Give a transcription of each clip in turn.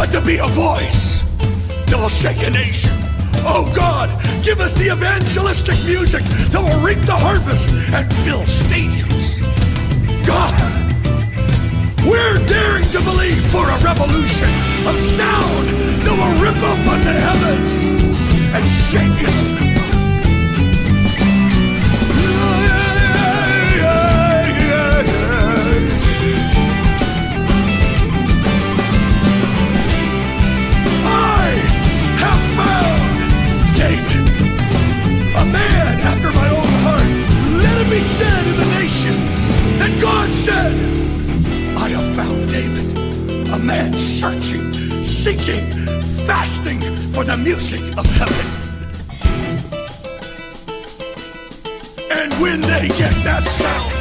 but to be a voice that will shake a nation. Oh God, give us the evangelistic music that will reap the harvest and fill stadiums. God, we're daring to believe for a revolution of sound that will rip open the heavens and shake history. Be said in the nations, and God said, I have found David, a man searching, seeking, fasting for the music of heaven. And when they get that sound,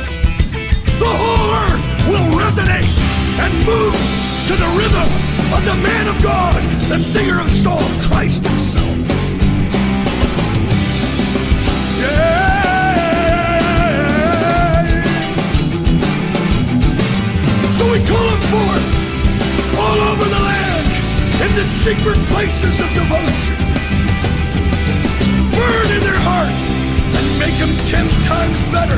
the whole earth will resonate and move to the rhythm of the man of God, the singer of song, Christ himself. Yeah. So we call them forth all over the land in the secret places of devotion. Burn in their heart and make them 10 times better.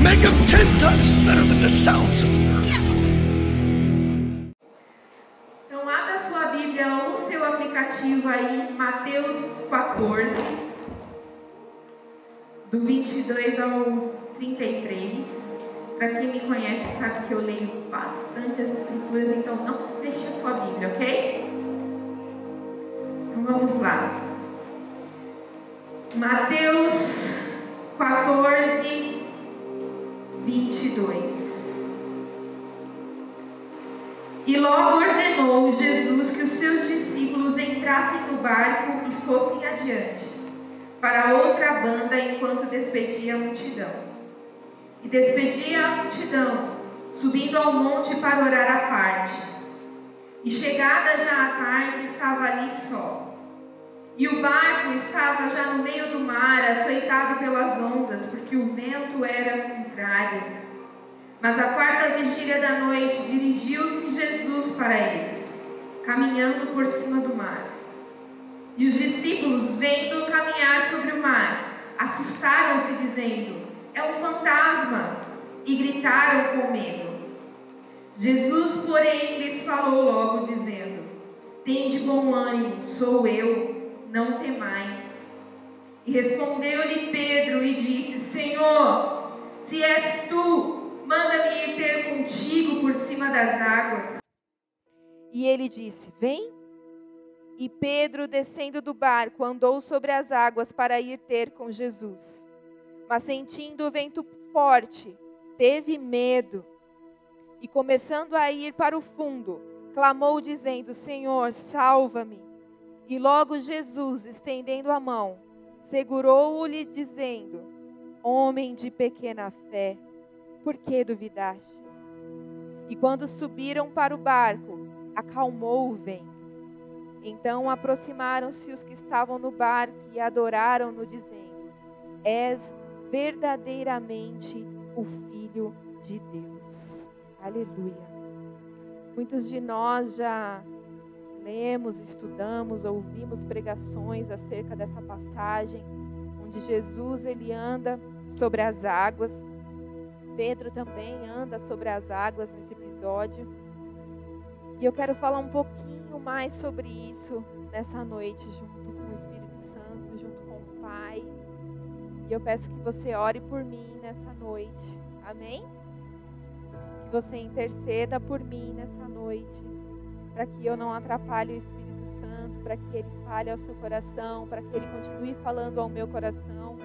Make them 10 times better than the sounds of the earth. Então abra sua Bíblia ou seu aplicativo aí, Mateus 14, do 22 ao 33. Para quem me conhece sabe que eu leio bastante as escrituras, então não feche a sua Bíblia, ok? Então vamos lá. Mateus 14, 22. E logo ordenou Jesus que os seus discípulos entrassem no barco e fossem adiante, para outra banda, enquanto despedia a multidão. E despedia a multidão, subindo ao monte para orar à parte. E chegada já a tarde, estava ali só. E o barco estava já no meio do mar, açoitado pelas ondas, porque o vento era contrário. Mas à quarta vigília da noite, dirigiu-se Jesus para eles, caminhando por cima do mar. E os discípulos, vendo-o caminhar sobre o mar, assustaram-se, dizendo: é um fantasma, e gritaram com medo. Jesus, porém, lhes falou logo, dizendo: tende bom ânimo, sou eu, não temais. E respondeu-lhe Pedro e disse: Senhor, se és tu, manda-me ir ter contigo por cima das águas. E ele disse: vem. E Pedro, descendo do barco, andou sobre as águas para ir ter com Jesus. Mas sentindo o vento forte, teve medo. E começando a ir para o fundo, clamou dizendo: Senhor, salva-me. E logo Jesus, estendendo a mão, segurou-o-lhe dizendo: homem de pequena fé, por que duvidastes? E quando subiram para o barco, acalmou o vento. Então aproximaram-se os que estavam no barco e adoraram-no dizendo: és verdadeiramente o Filho de Deus. Aleluia. Muitos de nós já lemos, estudamos, ouvimos pregações acerca dessa passagem, onde Jesus ele anda sobre as águas. Pedro também anda sobre as águas nesse episódio. E eu quero falar um pouquinho mais sobre isso nessa noite, junto com o Espírito Santo, junto com o Pai. E eu peço que você ore por mim nessa noite. Amém? Que você interceda por mim nessa noite, para que eu não atrapalhe o Espírito Santo, para que Ele fale ao seu coração, para que Ele continue falando ao meu coração,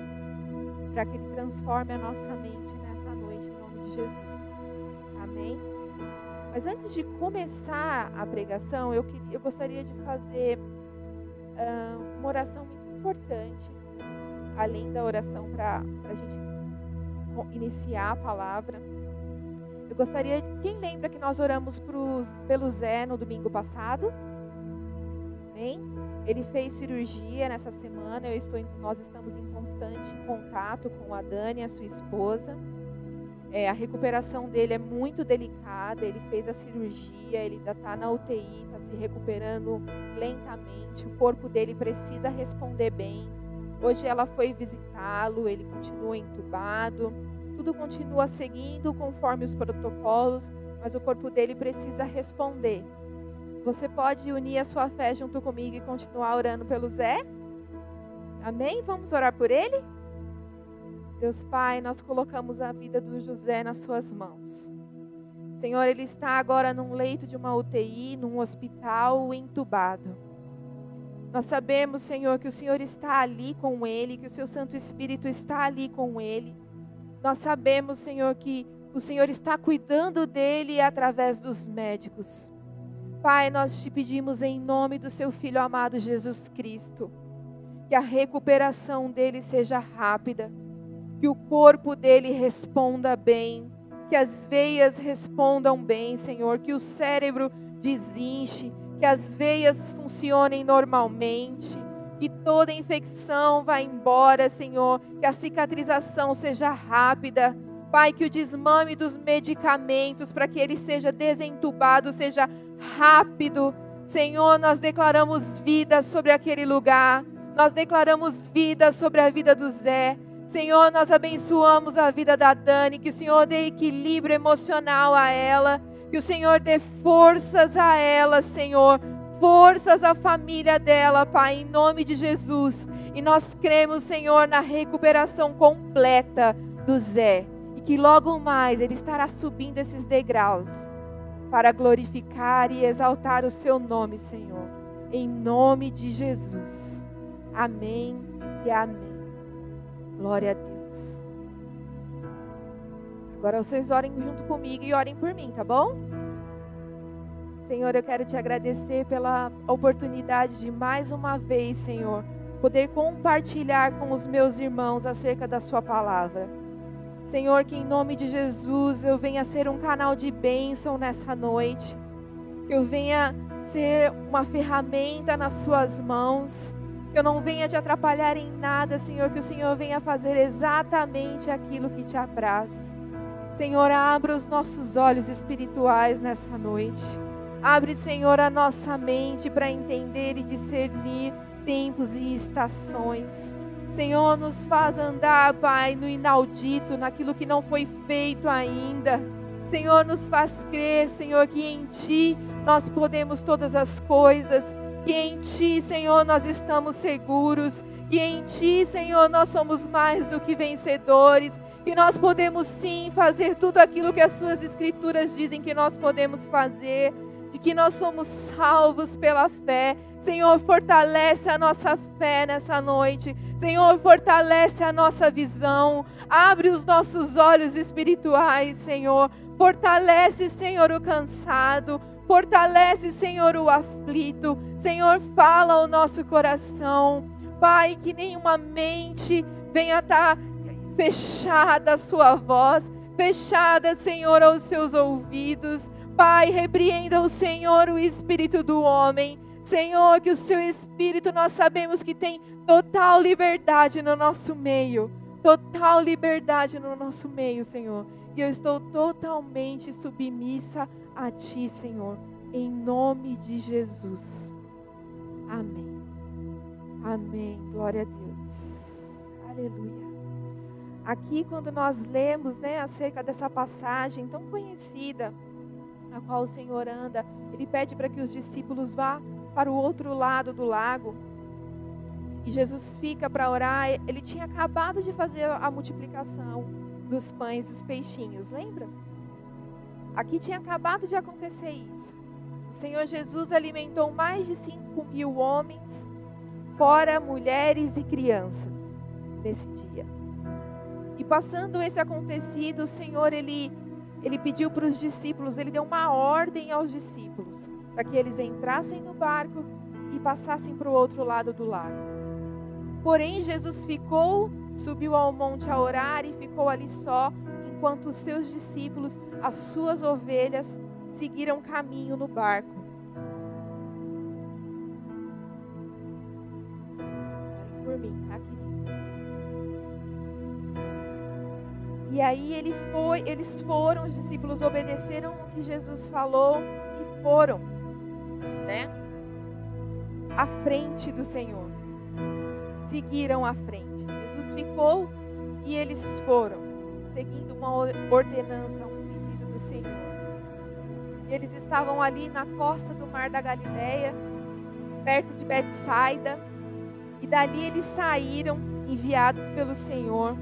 para que Ele transforme a nossa mente nessa noite, em nome de Jesus. Amém? Mas antes de começar a pregação, eu gostaria de fazer uma oração muito importante, além da oração para a gente iniciar a palavra. Eu gostaria, quem lembra que nós oramos pelo Zé no domingo passado? Amém? Ele fez cirurgia nessa semana, nós estamos em constante contato com a Dani, a sua esposa. A recuperação dele é muito delicada, ele fez a cirurgia, ele ainda está na UTI, está se recuperando lentamente, o corpo dele precisa responder bem. Hoje ela foi visitá-lo, ele continua entubado, tudo continua seguindo conforme os protocolos, mas o corpo dele precisa responder. Você pode unir a sua fé junto comigo e continuar orando pelo Zé? Amém? Vamos orar por ele? Deus Pai, nós colocamos a vida do José nas suas mãos. Senhor, ele está agora num leito de uma UTI, num hospital, entubado. Nós sabemos, Senhor, que o Senhor está ali com ele, que o seu Santo Espírito está ali com ele. Nós sabemos, Senhor, que o Senhor está cuidando dele através dos médicos. Pai, nós te pedimos em nome do seu Filho amado Jesus Cristo, que a recuperação dele seja rápida, que o corpo dele responda bem, que as veias respondam bem, Senhor, que o cérebro desinche, que as veias funcionem normalmente, que toda infecção vá embora, Senhor, que a cicatrização seja rápida. Pai, que o desmame dos medicamentos para que ele seja desentubado seja rápido. Senhor, nós declaramos vida sobre aquele lugar, nós declaramos vida sobre a vida do Zé. Senhor, nós abençoamos a vida da Dani, que o Senhor dê equilíbrio emocional a ela, que o Senhor dê forças a ela, Senhor, forças à família dela, Pai, em nome de Jesus. E nós cremos, Senhor, na recuperação completa do Zé, e que logo mais ele estará subindo esses degraus para glorificar e exaltar o seu nome, Senhor, em nome de Jesus. Amém e amém. Glória a Deus. Agora vocês orem junto comigo e orem por mim, tá bom? Senhor, eu quero te agradecer pela oportunidade de mais uma vez, Senhor, poder compartilhar com os meus irmãos acerca da sua palavra. Senhor, que em nome de Jesus eu venha ser um canal de bênção nessa noite, que eu venha ser uma ferramenta nas suas mãos, que eu não venha te atrapalhar em nada, Senhor, que o Senhor venha fazer exatamente aquilo que te apraz. Senhor, abra os nossos olhos espirituais nessa noite. Abre, Senhor, a nossa mente para entender e discernir tempos e estações. Senhor, nos faz andar, Pai, no inaudito, naquilo que não foi feito ainda. Senhor, nos faz crer, Senhor, que em Ti nós podemos todas as coisas, que em Ti, Senhor, nós estamos seguros, que em Ti, Senhor, nós somos mais do que vencedores, que nós podemos sim fazer tudo aquilo que as Suas Escrituras dizem que nós podemos fazer, de que nós somos salvos pela fé. Senhor, fortalece a nossa fé nessa noite. Senhor, fortalece a nossa visão. Abre os nossos olhos espirituais, Senhor. Fortalece, Senhor, o cansado. Fortalece, Senhor, o aflito. Senhor, fala ao nosso coração. Pai, que nenhuma mente venha estar fechada à sua voz, fechada, Senhor, aos seus ouvidos. Pai, repreenda o Senhor o espírito do homem. Senhor, que o seu espírito nós sabemos que tem total liberdade no nosso meio. Total liberdade no nosso meio, Senhor. E eu estou totalmente submissa a Ti, Senhor. Em nome de Jesus. Amém. Amém. Glória a Deus. Aleluia. Aqui quando nós lemos, acerca dessa passagem tão conhecida, na qual o Senhor anda, Ele pede para que os discípulos vá para o outro lado do lago. E Jesus fica para orar. Ele tinha acabado de fazer a multiplicação dos pães e dos peixinhos, lembra? Aqui tinha acabado de acontecer isso. O Senhor Jesus alimentou mais de 5.000 homens, fora mulheres e crianças, nesse dia. E passando esse acontecido, o Senhor, Ele pediu para os discípulos, Ele deu uma ordem aos discípulos, para que eles entrassem no barco e passassem para o outro lado do lago. Porém, Jesus subiu ao monte a orar e ficou ali só, enquanto os seus discípulos, as suas ovelhas, seguiram caminho no barco. Orem por mim, tá, queridos? E E aí eles foram, os discípulos obedeceram o que Jesus falou e foram, né? À frente do Senhor. Seguiram à frente. Jesus ficou e eles foram, seguindo uma ordenança, um pedido do Senhor. E eles estavam ali na costa do Mar da Galileia, perto de Betsaida, e dali eles saíram, enviados pelo Senhor,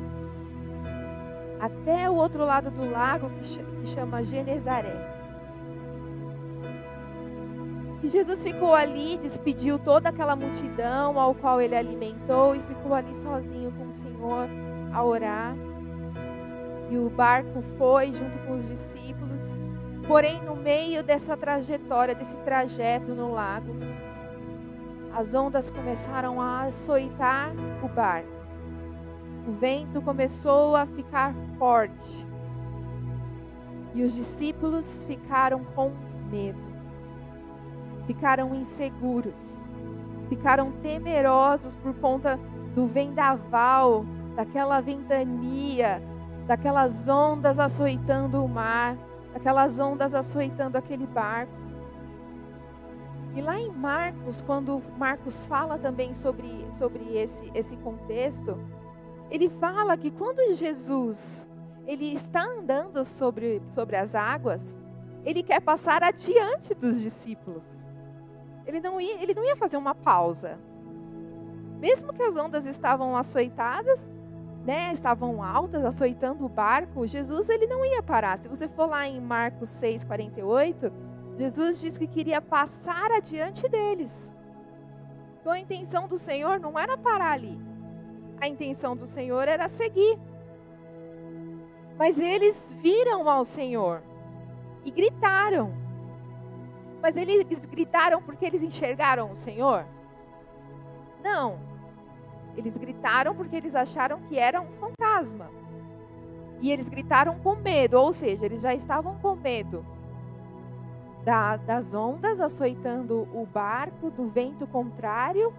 até o outro lado do lago, que chama Genezaré. E Jesus ficou ali, despediu toda aquela multidão ao qual ele alimentou e ficou ali sozinho com o Senhor a orar. E o barco foi junto com os discípulos. Porém, no meio dessa trajetória, desse trajeto no lago, as ondas começaram a açoitar o barco. O vento começou a ficar forte. E os discípulos ficaram com medo. Ficaram inseguros. Ficaram temerosos por conta do vendaval, daquela ventania, daquelas ondas açoitando o mar, daquelas ondas açoitando aquele barco. E lá em Marcos, quando Marcos fala também sobre esse contexto, ele fala que quando Jesus ele está andando sobre as águas, ele quer passar adiante dos discípulos. Ele não ia fazer uma pausa. Mesmo que as ondas estavam açoitadas, né, estavam altas, açoitando o barco, Jesus ele não ia parar. Se você for lá em Marcos 6:48, Jesus diz que queria passar adiante deles. Então a intenção do Senhor não era parar ali. A intenção do Senhor era seguir. Mas eles viram ao Senhor e gritaram. Mas eles gritaram porque eles enxergaram o Senhor? Não. Eles gritaram porque eles acharam que era um fantasma. E eles gritaram com medo, ou seja, eles já estavam com medo das ondas açoitando o barco, do vento contrário.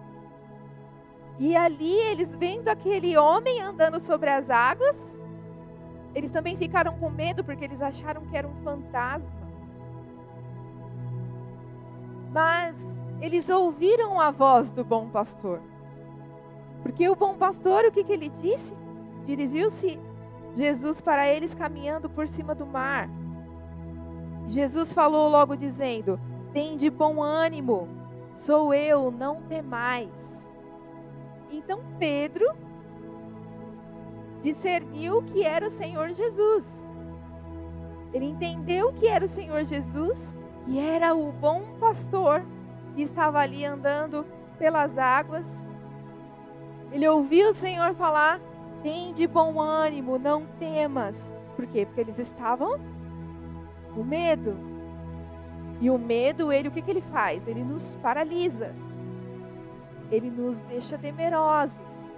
E ali eles vendo aquele homem andando sobre as águas, eles também ficaram com medo porque eles acharam que era um fantasma. Mas eles ouviram a voz do bom pastor. Porque o bom pastor, o que ele disse? Dirigiu-se Jesus para eles caminhando por cima do mar. Jesus falou logo dizendo: "Tende bom ânimo, sou eu, não temais." Então Pedro discerniu que era o Senhor Jesus. Ele entendeu que era o Senhor Jesus e era o bom pastor que estava ali andando pelas águas. Ele ouviu o Senhor falar: "Tende bom ânimo, não temas." Por quê? Porque eles estavam com medo. E o medo, o que ele faz? Ele nos paralisa. Ele nos deixa temerosos.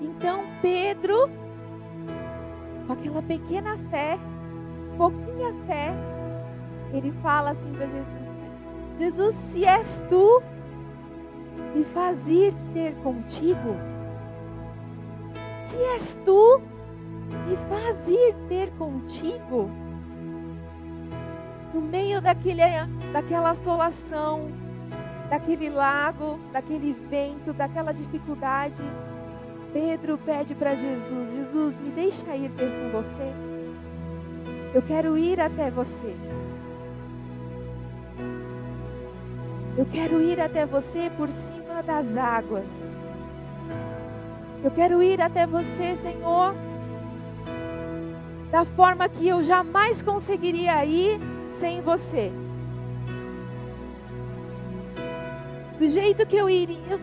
Então Pedro, com aquela pequena fé, pouquinha fé, ele fala assim para Jesus: "Jesus, se és tu, me faz ir ter contigo. Se és tu, me faz ir ter contigo." No meio daquela assolação, daquele lago, daquele vento, daquela dificuldade, Pedro pede para Jesus: "Jesus, me deixa ir ter com você. Eu quero ir até você. Eu quero ir até você por cima das águas. Eu quero ir até você, Senhor, da forma que eu jamais conseguiria ir sem você. Do jeito que eu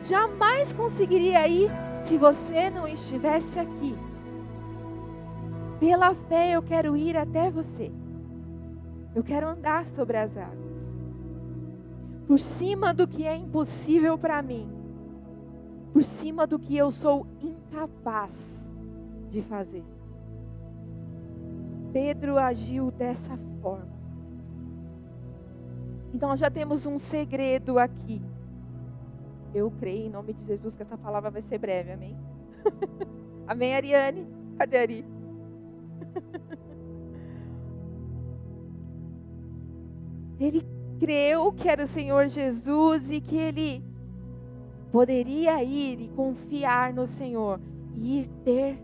jamais conseguiria ir se você não estivesse aqui. Pela fé eu quero ir até você. Eu quero andar sobre as águas. Por cima do que é impossível para mim. Por cima do que eu sou incapaz de fazer." Pedro agiu dessa forma. Então nós já temos um segredo aqui. Eu creio em nome de Jesus que essa palavra vai ser breve, amém? Amém, Ariane? Cadê a Ari? Ele creu que era o Senhor Jesus e que ele poderia ir e confiar no Senhor. E ir ter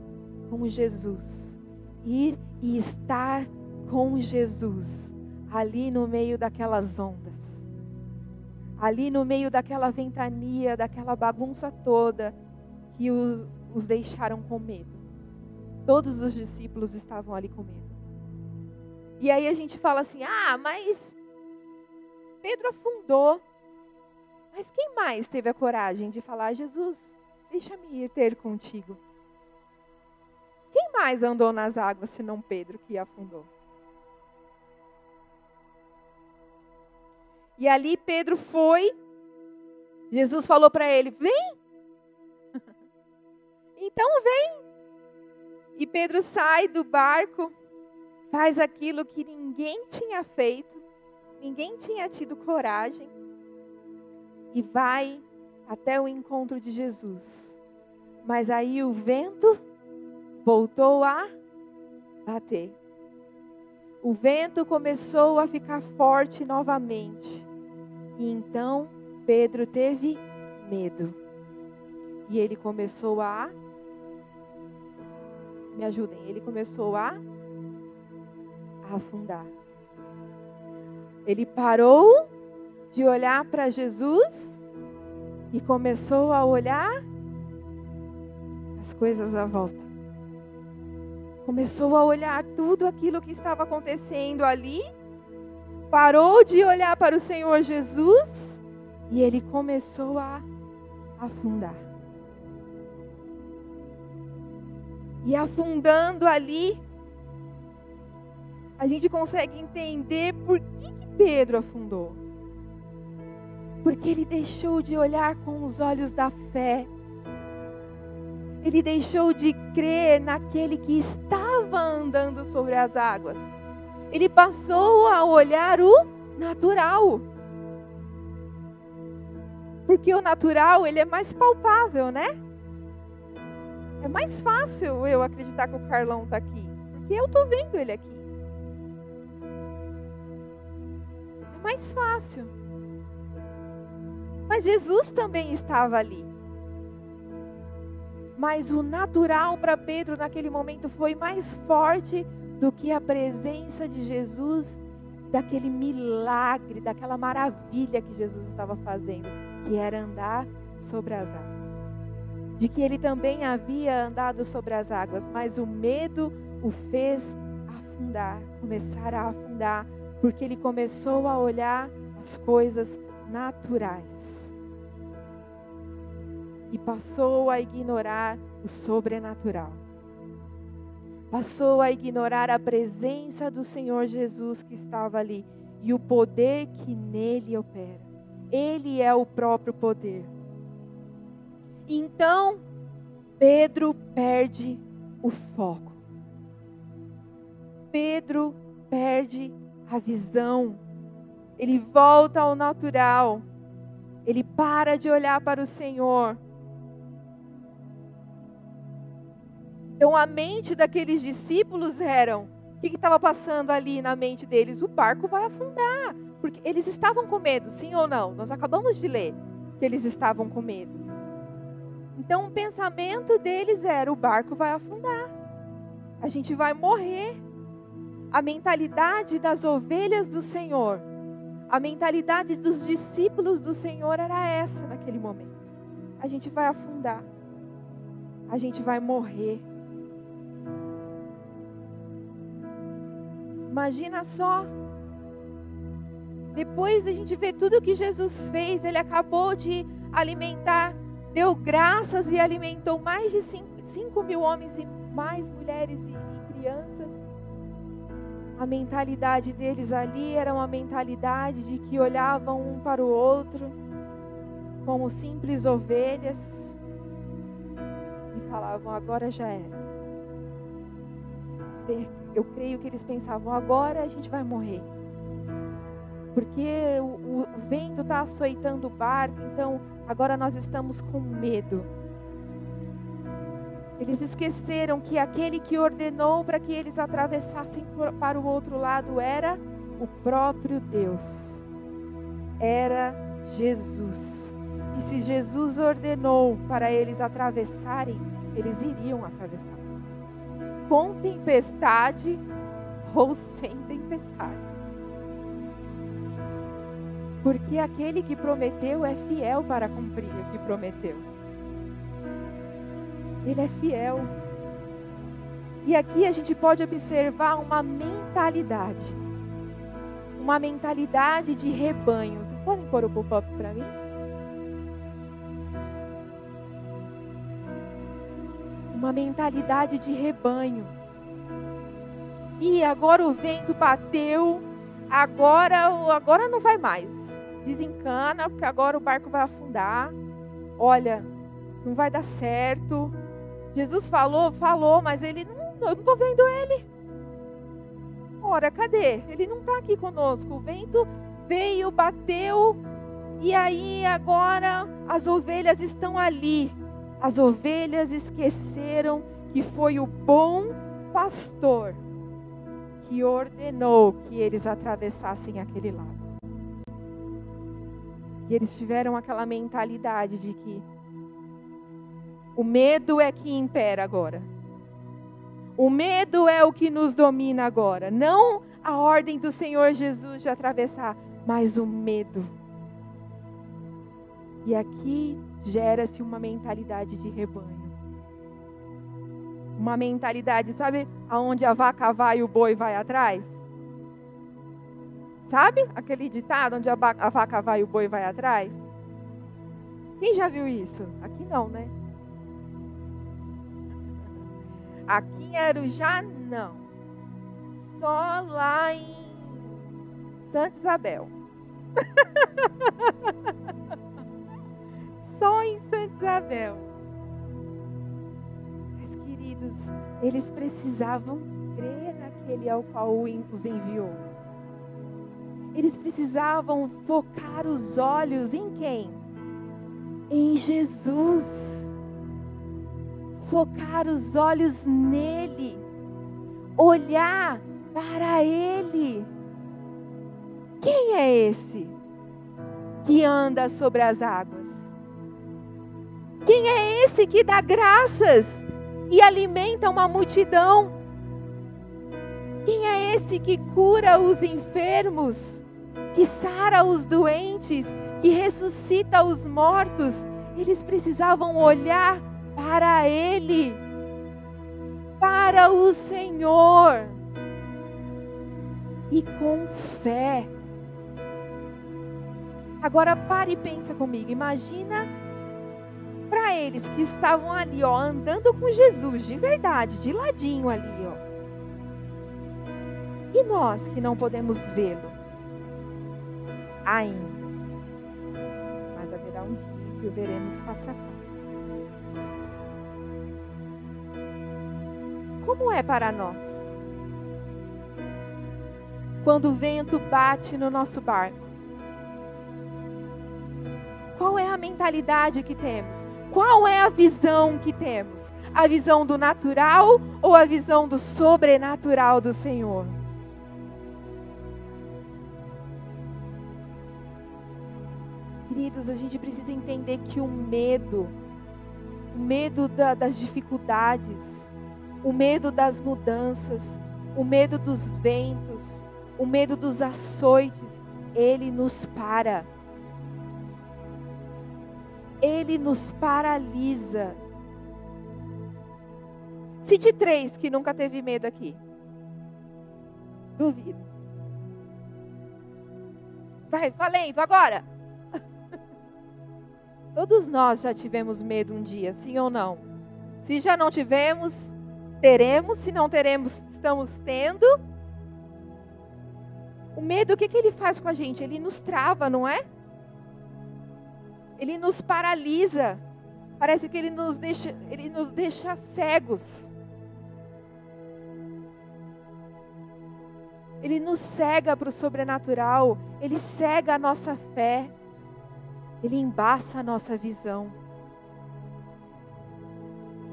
com Jesus. Ir e estar com Jesus. Ali no meio daquelas ondas. Ali no meio daquela ventania, daquela bagunça toda que os deixaram com medo. Todos os discípulos estavam ali com medo. E aí a gente fala assim, mas Pedro afundou. Mas quem mais teve a coragem de falar, Jesus, deixa-me ir ter contigo? Quem mais andou nas águas senão Pedro que afundou? E ali Pedro foi, Jesus falou para ele, vem. Então vem. E Pedro sai do barco, faz aquilo que ninguém tinha feito, ninguém tinha tido coragem, e vai até o encontro de Jesus. Mas aí o vento voltou a bater. O vento começou a ficar forte novamente. E então Pedro teve medo. E ele começou a... Me ajudem. Ele começou a afundar. Ele parou de olhar para Jesus e começou a olhar as coisas à volta. Começou a olhar tudo aquilo que estava acontecendo ali. Parou de olhar para o Senhor Jesus e ele começou a afundar. E afundando ali, a gente consegue entender por que Pedro afundou. Porque ele deixou de olhar com os olhos da fé. Ele deixou de crer naquele que estava andando sobre as águas. Ele passou a olhar o natural. Porque o natural, ele é mais palpável, né? É mais fácil eu acreditar que o Carlão está aqui. Porque eu estou vendo ele aqui. É mais fácil. Mas Jesus também estava ali. Mas o natural para Pedro naquele momento foi mais forte do que a presença de Jesus, daquele milagre, daquela maravilha que Jesus estava fazendo, que era andar sobre as águas. De que ele também havia andado sobre as águas, mas o medo o fez afundar, começar a afundar, porque ele começou a olhar as coisas naturais. E passou a ignorar o sobrenatural. Passou a ignorar a presença do Senhor Jesus que estava ali e o poder que nele opera. Ele é o próprio poder. Então, Pedro perde o foco. Pedro perde a visão. Ele volta ao natural. Ele para de olhar para o Senhor. Então a mente daqueles discípulos o que estava passando ali na mente deles? O barco vai afundar. Porque eles estavam com medo, sim ou não? Nós acabamos de ler que eles estavam com medo. Então o pensamento deles era, o barco vai afundar. A gente vai morrer. A mentalidade das ovelhas do Senhor, a mentalidade dos discípulos do Senhor era essa naquele momento. A gente vai afundar. A gente vai morrer. Imagina só, depois a gente vê tudo que Jesus fez, ele acabou de alimentar, deu graças e alimentou mais de 5.000 homens e mais mulheres e crianças. A mentalidade deles ali era uma mentalidade de que olhavam um para o outro como simples ovelhas e falavam, agora já era. Eu creio que eles pensavam, agora a gente vai morrer. Porque o vento está açoitando o barco, então agora nós estamos com medo. Eles esqueceram que aquele que ordenou para que eles atravessassem para o outro lado era o próprio Deus. Era Jesus. E se Jesus ordenou para eles atravessarem, eles iriam atravessar. Com tempestade ou sem tempestade. Porque aquele que prometeu é fiel para cumprir o que prometeu. Ele é fiel. E aqui a gente pode observar uma mentalidade. Uma mentalidade de rebanho. Vocês podem pôr o pop-up para mim? Uma mentalidade de rebanho. E agora o vento bateu, agora não vai mais. Desencana, porque agora o barco vai afundar. Olha, não vai dar certo. Jesus falou, mas eu não estou vendo ele. Ora, cadê? Ele não está aqui conosco. O vento veio, bateu, e aí agora as ovelhas estão ali. As ovelhas esqueceram que foi o bom pastor que ordenou que eles atravessassem aquele lado. E eles tiveram aquela mentalidade de que o medo é que impera agora. O medo é o que nos domina agora. Não a ordem do Senhor Jesus de atravessar, mas o medo. E aqui gera-se uma mentalidade de rebanho. Uma mentalidade, sabe aonde a vaca vai e o boi vai atrás? Sabe aquele ditado onde a vaca vai e o boi vai atrás? Quem já viu isso? Aqui não, né? Aqui em Arujá, não. Só lá em Santa Isabel. Só em Santa Isabel. Mas, queridos, eles precisavam crer naquele ao qual os enviou. Eles precisavam focar os olhos em quem? Em Jesus. Focar os olhos nele. Olhar para ele. Quem é esse que anda sobre as águas? Quem é esse que dá graças e alimenta uma multidão? Quem é esse que cura os enfermos, que sara os doentes, que ressuscita os mortos? Eles precisavam olhar para ele, para o Senhor, e com fé. Agora pare e pensa comigo. Imagina para eles que estavam ali, ó, andando com Jesus de verdade, de ladinho ali, ó. E nós que não podemos vê-lo ainda. Mas haverá um dia que o veremos face a face. Como é para nós? Quando o vento bate no nosso barco, qual é a mentalidade que temos? Qual é a visão que temos? A visão do natural ou a visão do sobrenatural do Senhor? Queridos, a gente precisa entender que o medo das dificuldades, o medo das mudanças, o medo dos ventos, o medo dos açoites, ele nos para. Ele nos paralisa. Cite 3 que nunca teve medo aqui. Duvido. Vai, valendo, agora. Todos nós já tivemos medo um dia, sim ou não? Se já não tivemos, teremos. Se não teremos, estamos tendo. O medo, o que ele faz com a gente? Ele nos trava, não é? Ele nos paralisa. Parece que ele nos deixa cegos. Ele nos cega para o sobrenatural. Ele cega a nossa fé. Ele embaça a nossa visão.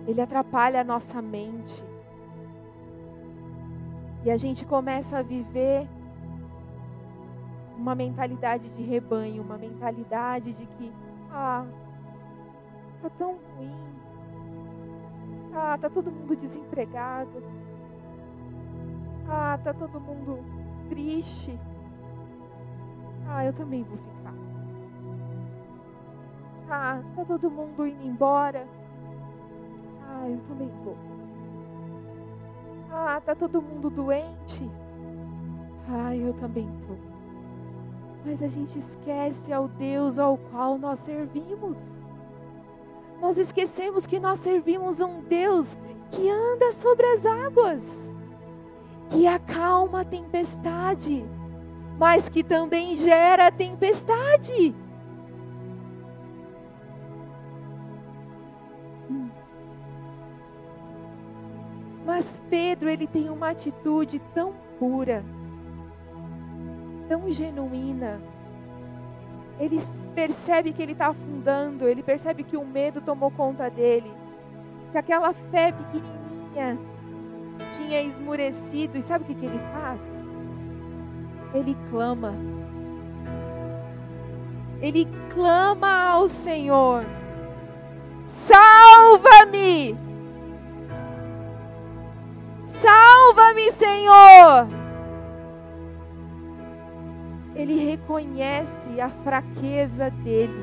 ele atrapalha a nossa mente. E a gente começa a viver uma mentalidade de rebanho, uma mentalidade de que, tá tão ruim, tá todo mundo desempregado, tá todo mundo triste, eu também vou ficar. Tá todo mundo indo embora, eu também vou. Tá todo mundo doente, eu também tô. Mas a gente esquece ao Deus ao qual nós servimos. Nós esquecemos que nós servimos um Deus que anda sobre as águas, que acalma a tempestade, mas que também gera tempestade. Mas Pedro, ele tem uma atitude tão pura, tão genuína. Ele percebe que ele está afundando, ele percebe que o medo tomou conta dele, que aquela fé pequenininha tinha esmurecido. E sabe o que ele faz? Ele clama. Ele clama ao Senhor: salva-me! Salva-me, Senhor! Ele reconhece a fraqueza dele.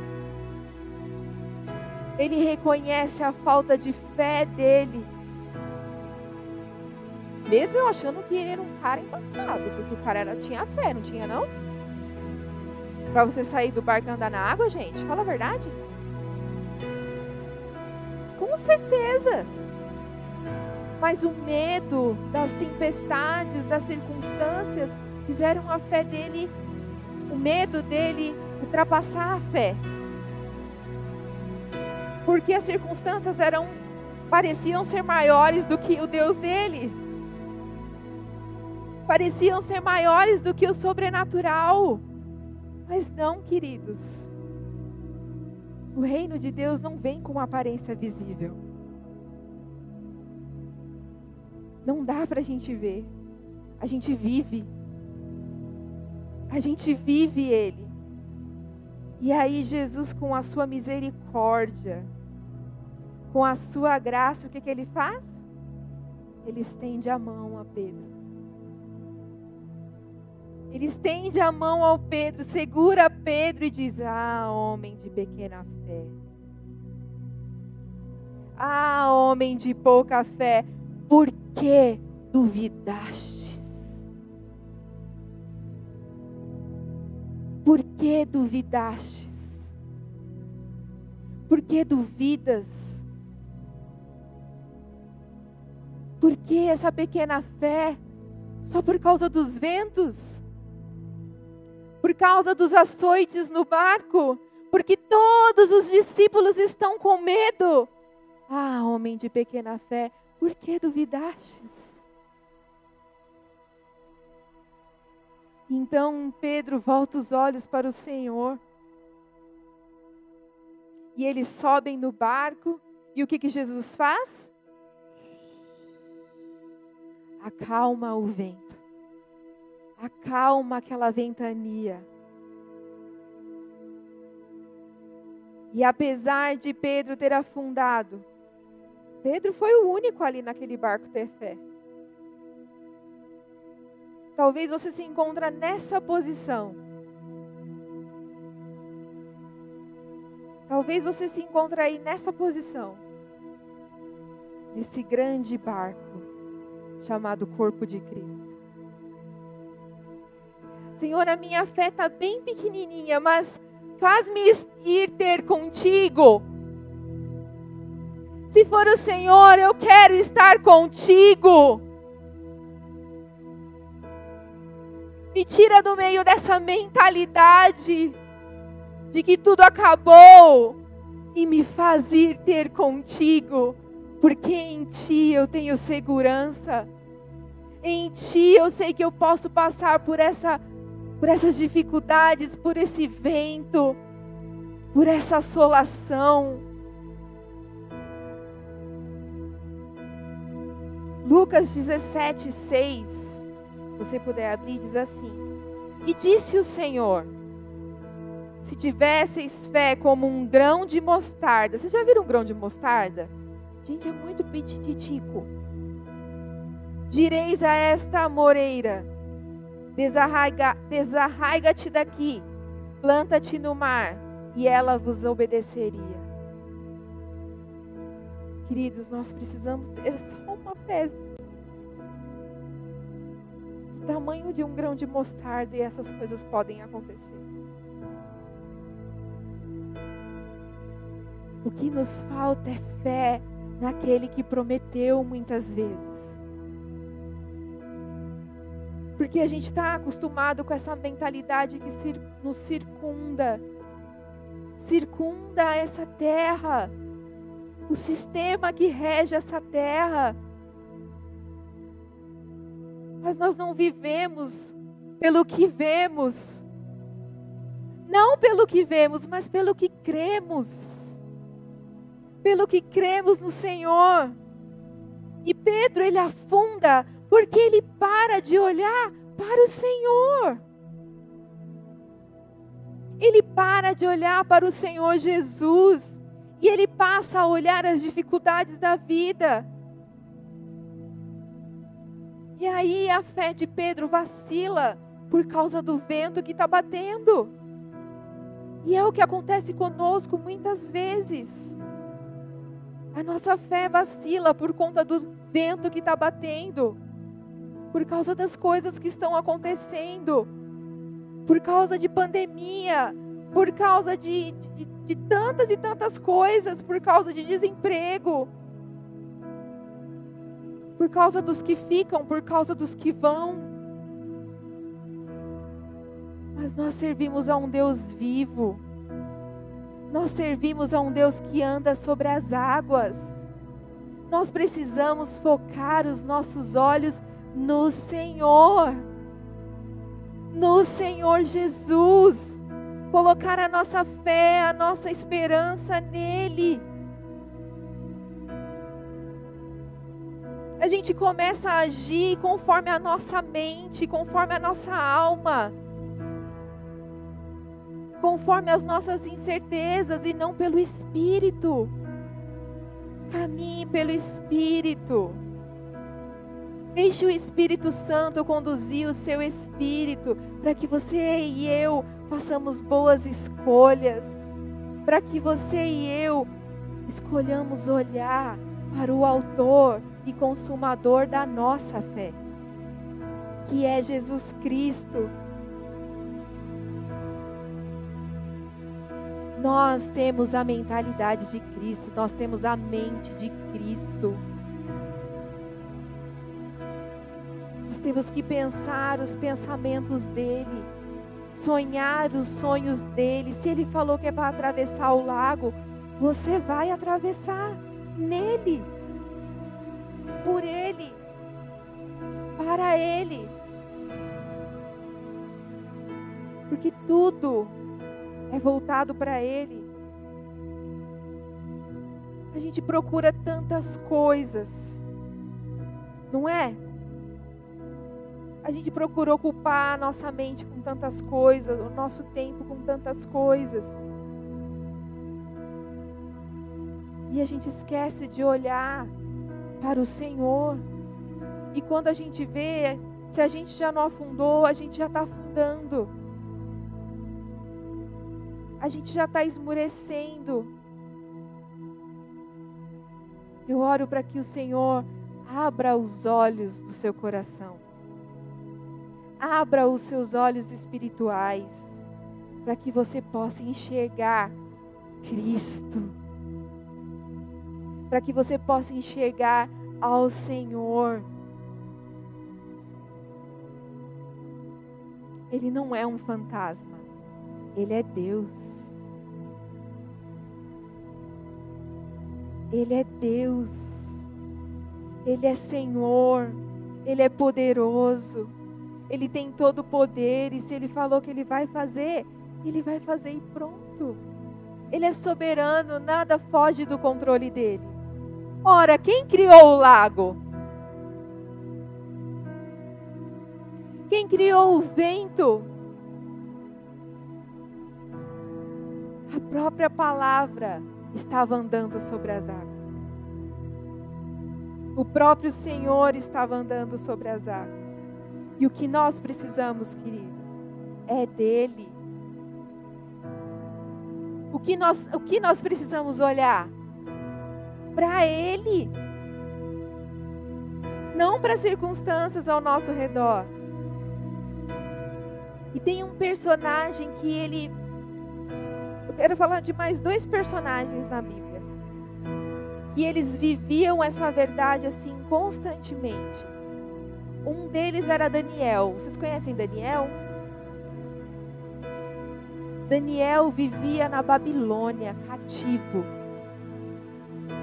Ele reconhece a falta de fé dele. Mesmo eu achando que ele era um cara embaçado, porque o cara tinha fé, não tinha não? Para você sair do barco e andar na água, gente, fala a verdade. Com certeza. Mas o medo das tempestades, das circunstâncias, fizeram a fé dele, o medo dele ultrapassar a fé. Porque as circunstâncias pareciam ser maiores do que o Deus dele. Pareciam ser maiores do que o sobrenatural. Mas não, queridos. O reino de Deus não vem com uma aparência visível. Não dá para a gente ver. A gente vive. A gente vive Ele. E aí Jesus, com a sua misericórdia, com a sua graça, o que Ele faz? Ele estende a mão a Pedro. Ele estende a mão ao Pedro, segura Pedro e diz: homem de pequena fé. Homem de pouca fé. Por que duvidastes? Por que duvidastes? Por que duvidas? Por que essa pequena fé? Só por causa dos ventos? Por causa dos açoites no barco? Porque todos os discípulos estão com medo. Homem de pequena fé, por que duvidastes? Então Pedro volta os olhos para o Senhor. E eles sobem no barco. E o que Jesus faz? Acalma o vento. Acalma aquela ventania. E apesar de Pedro ter afundado, Pedro foi o único ali naquele barco ter fé. Talvez você se encontre nessa posição. Talvez você se encontre aí nessa posição. Nesse grande barco chamado corpo de Cristo. Senhor, a minha fé está bem pequenininha, mas faz-me ir ter contigo. Se for o Senhor, eu quero estar contigo. Me tira do meio dessa mentalidade de que tudo acabou e me faz ir ter contigo, porque em Ti eu tenho segurança. Em Ti eu sei que eu posso passar por essas dificuldades, por esse vento, por essa assolação. Lucas 17, 6, se você puder abrir, diz assim: E disse o Senhor, se tivesseis fé como um grão de mostarda. Vocês já viram um grão de mostarda? Gente, é muito pititico. Direis a esta amoreira: desarraiga-te daqui, planta-te no mar, e ela vos obedeceria. Queridos, nós precisamos ter só uma fé do tamanho de um grão de mostarda, e essas coisas podem acontecer. O que nos falta é fé naquele que prometeu muitas vezes. Porque a gente está acostumado com essa mentalidade que nos circunda essa terra, o sistema que rege essa terra. Mas nós não vivemos pelo que vemos, não pelo que vemos, mas pelo que cremos. Pelo que cremos no Senhor. E Pedro, ele afunda porque ele para de olhar para o Senhor. Ele para de olhar para o Senhor Jesus e ele passa a olhar as dificuldades da vida. E aí a fé de Pedro vacila por causa do vento que está batendo. E é o que acontece conosco muitas vezes. A nossa fé vacila por conta do vento que está batendo, por causa das coisas que estão acontecendo, por causa de pandemia, por causa de tantas e tantas coisas, por causa de desemprego, por causa dos que ficam, por causa dos que vão. Mas nós servimos a um Deus vivo. Nós servimos a um Deus que anda sobre as águas. Nós precisamos focar os nossos olhos no Senhor. No Senhor Jesus. Colocar a nossa fé, a nossa esperança nele. A gente começa a agir conforme a nossa mente, conforme a nossa alma, conforme as nossas incertezas e não pelo Espírito. Caminhe pelo Espírito. Deixe o Espírito Santo conduzir o seu espírito, para que você e eu façamos boas escolhas, para que você e eu escolhamos olhar para o autor e consumador da nossa fé, que é Jesus Cristo. Nós temos a mentalidade de Cristo, nós temos a mente de Cristo. Nós temos que pensar os pensamentos dele, sonhar os sonhos dele. Se ele falou que é para atravessar o lago, você vai atravessar nele, por ele, para ele. Porque tudo é voltado para ele. A gente procura tantas coisas, não é? A gente procura ocupar a nossa mente com tantas coisas, o nosso tempo com tantas coisas. E a gente esquece de olhar para o Senhor. E quando a gente vê, se a gente já não afundou, a gente já está afundando. A gente já está esmurecendo. Eu oro para que o Senhor abra os olhos do seu coração. Abra os seus olhos espirituais, para que você possa enxergar Cristo. Para que você possa enxergar ao Senhor. Ele não é um fantasma. Ele é Deus. Ele é Deus. Ele é Senhor. Ele é poderoso. Ele tem todo o poder. E se Ele falou que Ele vai fazer e pronto. Ele é soberano. Nada foge do controle dele. Ora, quem criou o lago? Quem criou o vento? A própria palavra estava andando sobre as águas. O próprio Senhor estava andando sobre as águas. E o que nós precisamos, queridos, é dele. O que nós precisamos olhar? Para ele. Não para as circunstâncias ao nosso redor. E tem um personagem que eu quero falar de mais 2 personagens na Bíblia. Que eles viviam essa verdade assim constantemente. Um deles era Daniel. Vocês conhecem Daniel? Daniel vivia na Babilônia, cativo.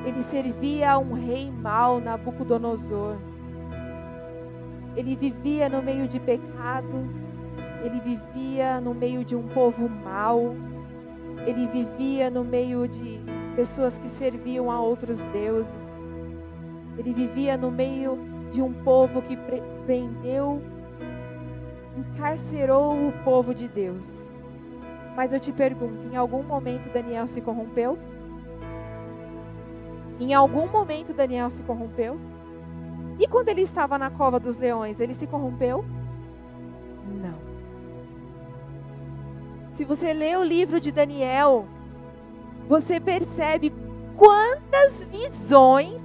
Ele servia a um rei mau, Nabucodonosor. Ele vivia no meio de pecado. Ele vivia no meio de um povo mau. Ele vivia no meio de pessoas que serviam a outros deuses. Ele vivia no meio de um povo que prendeu, encarcerou o povo de Deus. Mas eu te pergunto, em algum momento Daniel se corrompeu? Em algum momento Daniel se corrompeu? E quando ele estava na cova dos leões, ele se corrompeu? Não. Se você lê o livro de Daniel, você percebe quantas visões,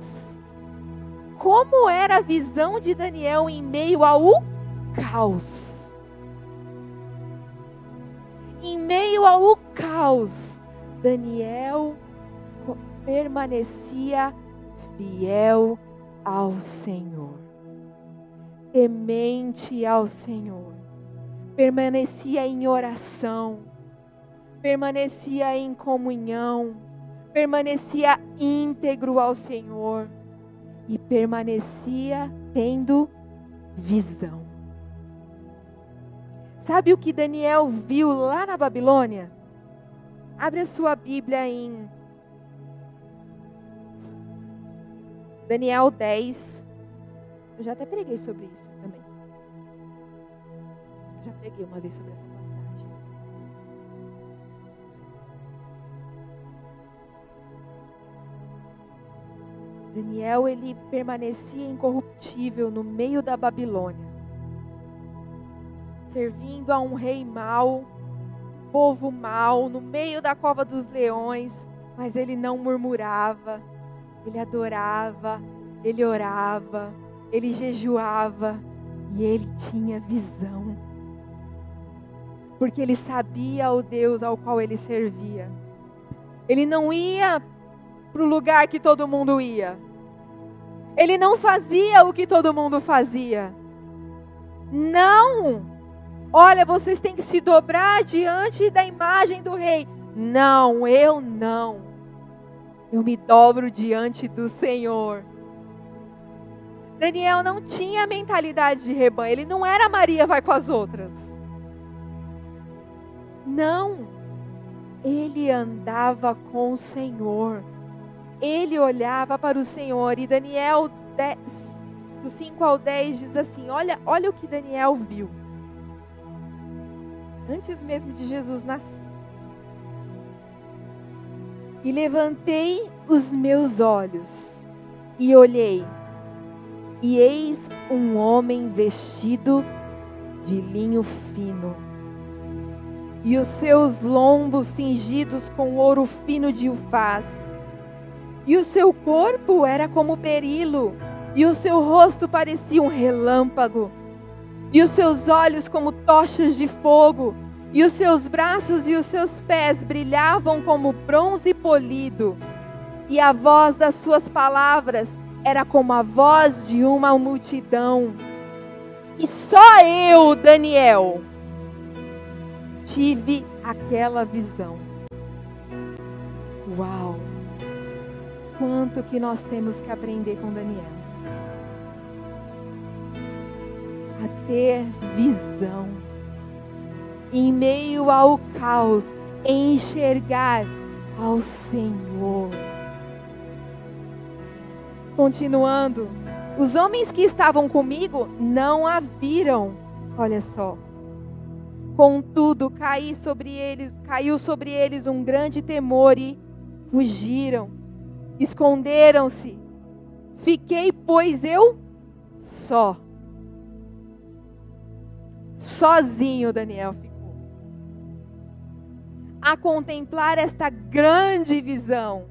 como era a visão de Daniel em meio ao caos. Em meio ao caos, Daniel permanecia fiel ao Senhor, temente ao Senhor, permanecia em oração, permanecia em comunhão, permanecia íntegro ao Senhor e permanecia tendo visão. Sabe o que Daniel viu lá na Babilônia? Abre a sua Bíblia em Daniel 10. Eu já até preguei sobre isso também. Já preguei uma vez sobre essa passagem. Daniel, ele permanecia incorruptível no meio da Babilônia, servindo a um rei mau, povo mau, no meio da cova dos leões, mas ele não murmurava, ele adorava, ele orava, ele jejuava e ele tinha visão, porque ele sabia o Deus ao qual ele servia. Ele não ia para o lugar que todo mundo ia. Ele não fazia o que todo mundo fazia. Não! Olha, vocês têm que se dobrar diante da imagem do rei. Não, eu não. Eu me dobro diante do Senhor. Daniel não tinha mentalidade de rebanho. Ele não era Maria vai com as outras. Não. Ele andava com o Senhor. Ele olhava para o Senhor. E Daniel 10, do 5 ao 10 diz assim, olha o que Daniel viu. Antes mesmo de Jesus nascer. E levantei os meus olhos e olhei. E eis um homem vestido de linho fino. E os seus lombos cingidos com ouro fino de ufaz. E o seu corpo era como berilo, e o seu rosto parecia um relâmpago, e os seus olhos como tochas de fogo, e os seus braços e os seus pés brilhavam como bronze polido, e a voz das suas palavras era como a voz de uma multidão. E só eu, Daniel, tive aquela visão. Uau! Quanto que nós temos que aprender com Daniel. A ter visão. Em meio ao caos, enxergar ao Senhor. Continuando. Os homens que estavam comigo não a viram, Olha só. Contudo, caiu sobre eles um grande temor e fugiram, esconderam-se. Fiquei, pois, eu só. Sozinho Daniel ficou. A contemplar esta grande visão.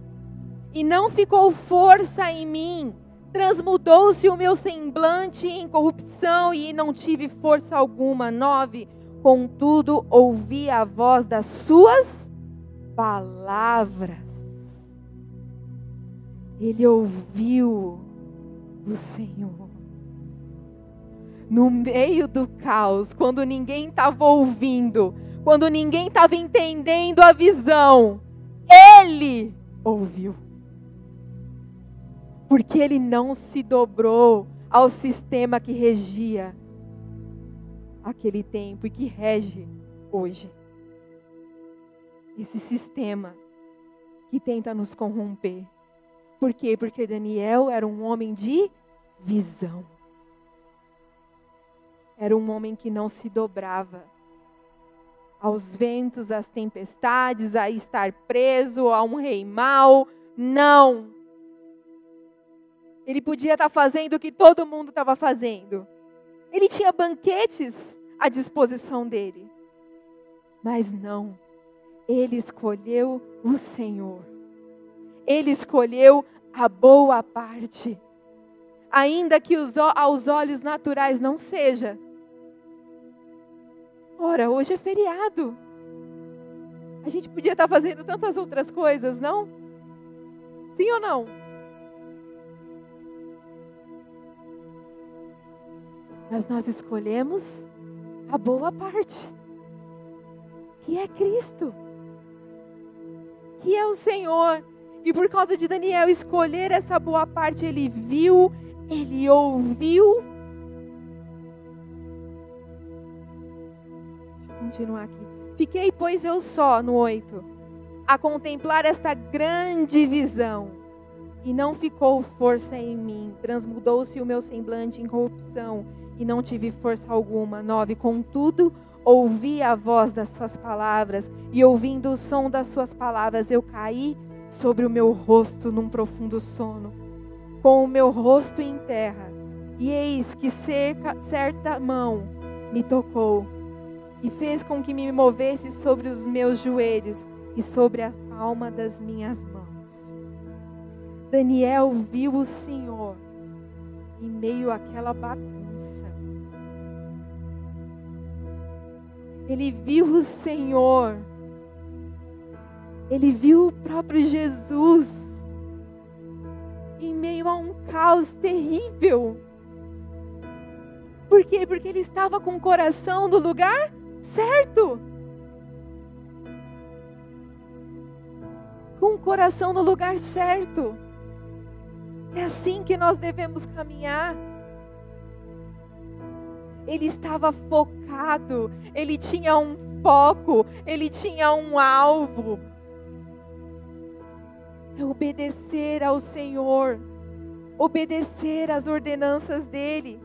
E não ficou força em mim. Transmudou-se o meu semblante em corrupção e não tive força alguma. 9. Contudo, ouvi a voz das suas palavras. Ele ouviu o Senhor. No meio do caos, quando ninguém estava ouvindo, quando ninguém estava entendendo a visão, Ele ouviu. Porque Ele não se dobrou ao sistema que regia aquele tempo e que rege hoje. Esse sistema que tenta nos corromper. Por quê? Porque Daniel era um homem de visão. Era um homem que não se dobrava aos ventos, às tempestades, a estar preso a um rei mau. Não! Ele podia estar fazendo o que todo mundo estava fazendo. Ele tinha banquetes à disposição dele. Mas não. Ele escolheu o Senhor. Ele escolheu a boa parte. Ainda que aos olhos naturais não seja. Ora, hoje é feriado. A gente podia estar fazendo tantas outras coisas, não? Sim ou não? Mas nós escolhemos a boa parte, que é Cristo, que é o Senhor. E por causa de Daniel escolher essa boa parte, ele viu, ele ouviu. Deixa eu continuar aqui. Fiquei, pois, eu só, no 8, a contemplar esta grande visão, e não ficou força em mim. Transmudou-se o meu semblante em corrupção, e não tive força alguma. 9, contudo, ouvi a voz das suas palavras, e ouvindo o som das suas palavras, eu caí sobre o meu rosto num profundo sono, com o meu rosto em terra. E eis que certa mão me tocou, e fez com que me movesse sobre os meus joelhos, e sobre a palma das minhas mãos. Daniel viu o Senhor em meio àquela bagunça. Ele viu o Senhor. Ele viu o próprio Jesus em meio a um caos terrível. Por quê? Porque ele estava com o coração no lugar certo. Com o coração no lugar certo. É assim que nós devemos caminhar. Ele estava focado, ele tinha um foco, ele tinha um alvo. É obedecer ao Senhor, obedecer às ordenanças dele.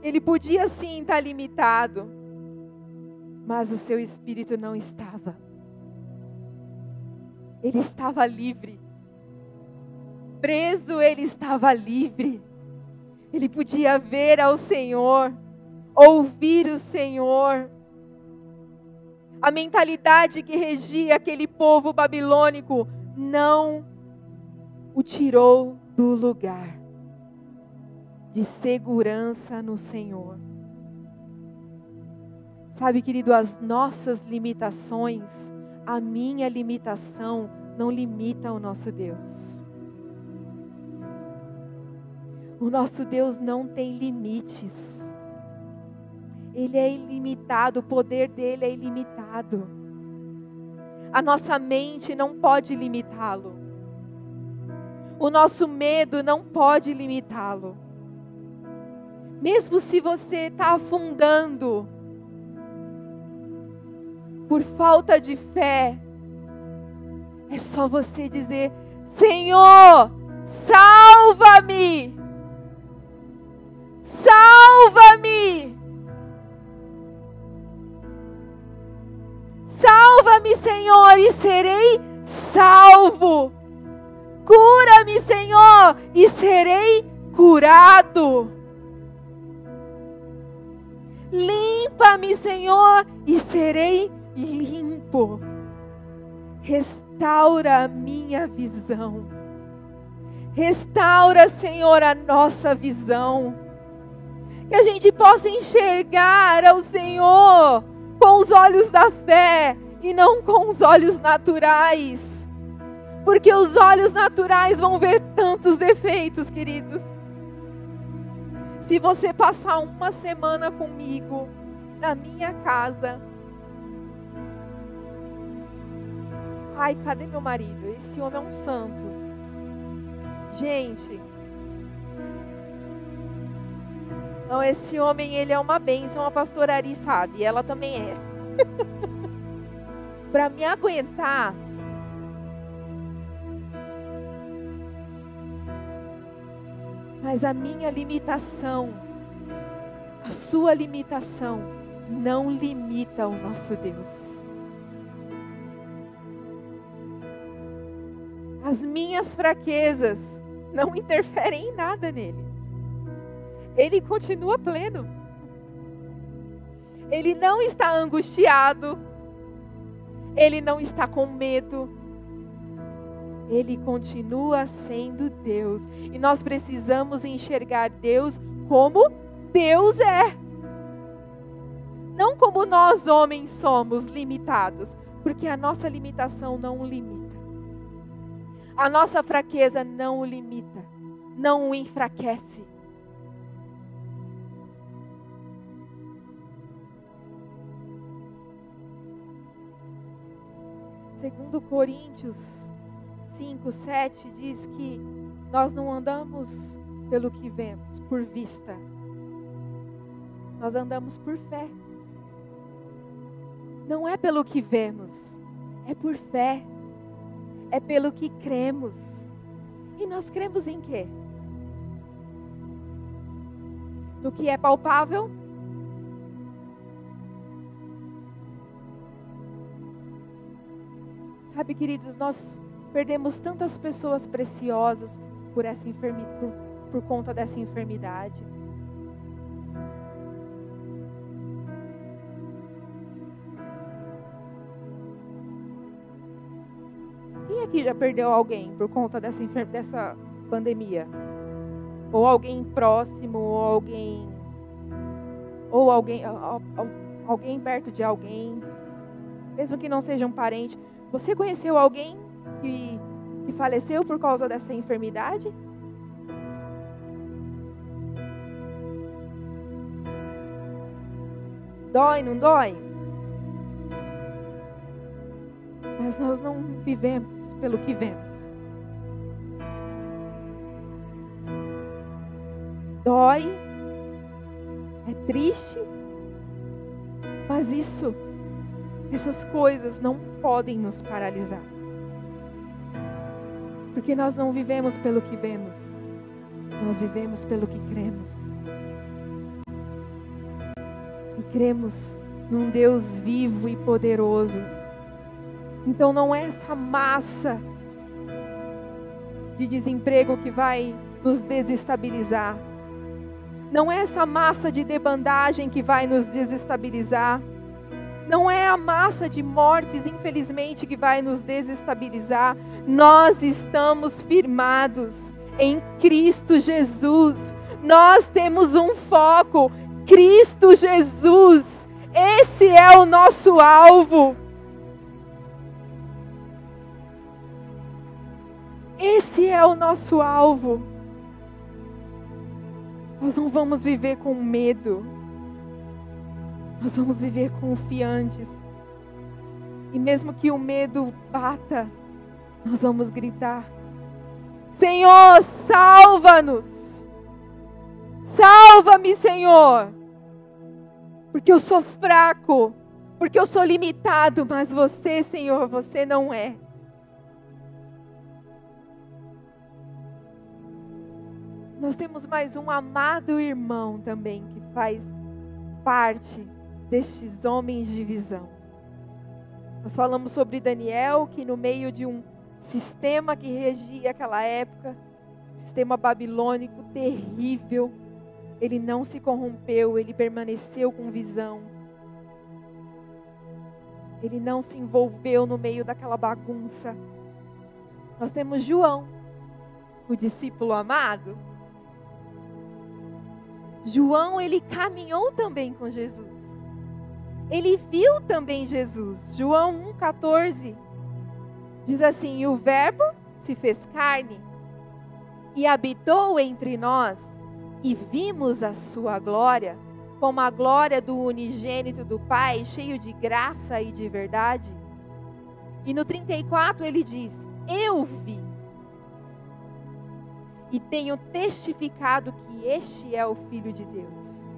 Ele podia sim estar limitado, mas o seu espírito não estava. Ele estava livre. Preso, ele estava livre. Ele podia ver ao Senhor, ouvir o Senhor. A mentalidade que regia aquele povo babilônico não o tirou do lugar de segurança no Senhor. Sabe, querido, as nossas limitações, a minha limitação não limita o nosso Deus. O nosso Deus não tem limites. Ele é ilimitado, o poder dele é ilimitado. A nossa mente não pode limitá-lo. O nosso medo não pode limitá-lo. Mesmo se você está afundando por falta de fé, é só você dizer: Senhor, salva-me! Salva-me! Cura-me, Senhor, e serei salvo. Cura-me, Senhor, e serei curado. Limpa-me, Senhor, e serei limpo. Restaura a minha visão. Restaura, Senhor, a nossa visão. Que a gente possa enxergar ao Senhor com os olhos da fé e não com os olhos naturais. Porque os olhos naturais vão ver tantos defeitos, queridos. Se você passar uma semana comigo na minha casa. Ai, cadê meu marido? Esse homem é um santo. Gente. Não, esse homem, ele é uma bênção. A pastora Ari sabe. E ela também é. Para me aguentar. Mas a minha limitação, a sua limitação, não limita o nosso Deus. As minhas fraquezas não interferem em nada nele. Ele continua pleno. Ele não está angustiado. Ele não está com medo. Ele continua sendo Deus. E nós precisamos enxergar Deus como Deus é. Não como nós homens somos limitados. Porque a nossa limitação não o limita. A nossa fraqueza não o limita. Não o enfraquece. Segundo Coríntios 5:7 diz que nós não andamos pelo que vemos, por vista. Nós andamos por fé. Não é pelo que vemos, é por fé. É pelo que cremos. E nós cremos em quê? No que é palpável? Sabe, queridos, nós perdemos tantas pessoas preciosas por conta dessa enfermidade. Quem aqui já perdeu alguém por conta dessa pandemia? Ou alguém próximo, ou alguém perto de alguém, mesmo que não seja um parente. Você conheceu alguém que faleceu por causa dessa enfermidade? Dói, não dói? Mas nós não vivemos pelo que vemos. Dói, é triste, mas essas coisas não podem nos paralisar. Porque nós não vivemos pelo que vemos, nós vivemos pelo que cremos. E cremos num Deus vivo e poderoso. Então não é essa massa de desemprego que vai nos desestabilizar. Não é essa massa de debandagem que vai nos desestabilizar. Não é a massa de mortes, infelizmente, que vai nos desestabilizar. Nós estamos firmados em Cristo Jesus. Nós temos um foco, Cristo Jesus. Esse é o nosso alvo. Esse é o nosso alvo. Nós não vamos viver com medo. Nós vamos viver confiantes. E mesmo que o medo bata, nós vamos gritar: Senhor, salva-nos! Salva-me, Senhor! Porque eu sou fraco, porque eu sou limitado, mas você, Senhor, você não é. Nós temos mais um amado irmão também que faz parte destes homens de visão. Nós falamos sobre Daniel, que no meio de um sistema que regia aquela época, sistema babilônico terrível, ele não se corrompeu, ele permaneceu com visão. Ele não se envolveu no meio daquela bagunça. Nós temos João, o discípulo amado. João, ele caminhou também com Jesus. Ele viu também Jesus. João 1,14 diz assim: e o Verbo se fez carne e habitou entre nós, e vimos a sua glória, como a glória do unigênito do Pai, cheio de graça e de verdade. E no 34 ele diz: eu vi e tenho testificado que este é o Filho de Deus.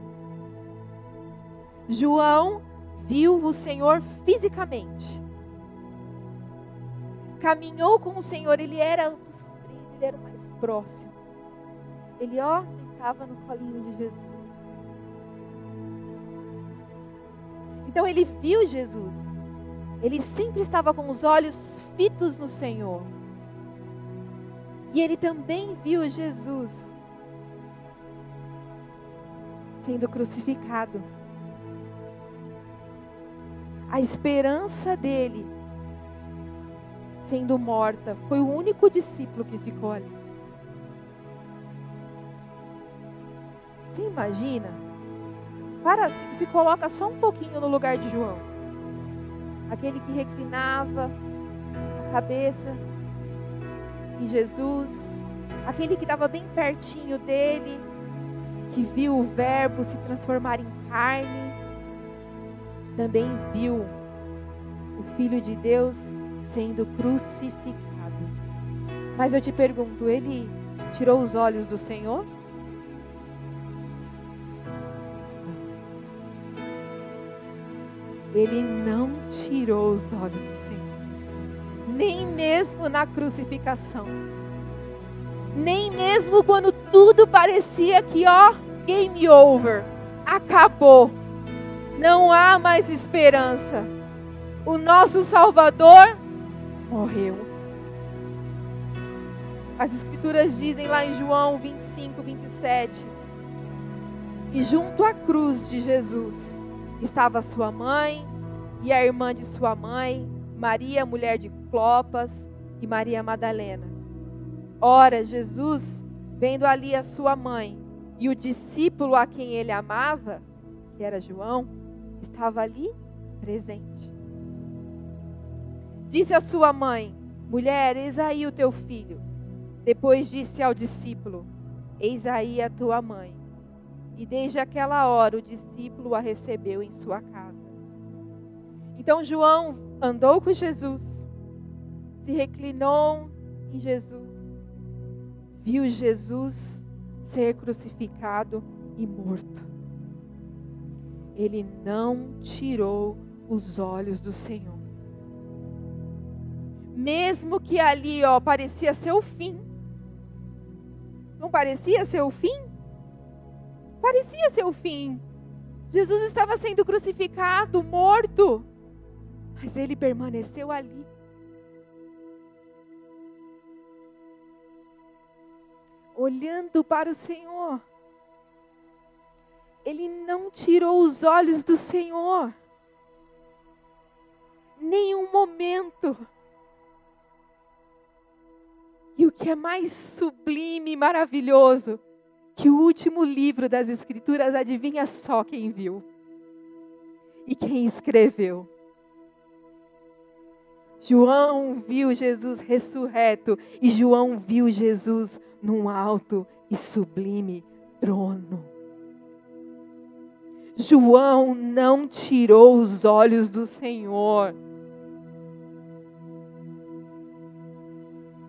João viu o Senhor fisicamente. Caminhou com o Senhor, ele era dos três, ele era o mais próximo. Ele, estava no colinho de Jesus. Então ele viu Jesus. Ele sempre estava com os olhos fitos no Senhor. E ele também viu Jesus sendo crucificado. A esperança dele sendo morta. Foi o único discípulo que ficou ali. Você imagina? Se coloca só um pouquinho no lugar de João. Aquele que reclinava a cabeça em Jesus. Aquele que estava bem pertinho dele. Que viu o Verbo se transformar em carne. Também viu o Filho de Deus sendo crucificado. Mas eu te pergunto, ele tirou os olhos do Senhor? Ele não tirou os olhos do Senhor. Nem mesmo na crucificação. Nem mesmo quando tudo parecia que, game over. Acabou. Não há mais esperança. O nosso Salvador morreu. As Escrituras dizem lá em João 25, 27. E junto à cruz de Jesus estava sua mãe e a irmã de sua mãe, Maria, mulher de Clopas, e Maria Madalena. Ora, Jesus, vendo ali a sua mãe e o discípulo a quem ele amava, que era João, estava ali presente. Disse à sua mãe: mulher, eis aí o teu filho. Depois disse ao discípulo: eis aí a tua mãe. E desde aquela hora o discípulo a recebeu em sua casa. Então João andou com Jesus, se reclinou em Jesus, viu Jesus ser crucificado e morto. Ele não tirou os olhos do Senhor. Mesmo que ali, parecia ser o fim. Não parecia ser o fim? Parecia ser o fim. Jesus estava sendo crucificado, morto. Mas ele permaneceu ali. Olhando para o Senhor. Ele não tirou os olhos do Senhor. Nenhum momento. E o que é mais sublime e maravilhoso, que o último livro das Escrituras, adivinha só quem viu e quem escreveu. João viu Jesus ressurreto e João viu Jesus num alto e sublime trono. João não tirou os olhos do Senhor.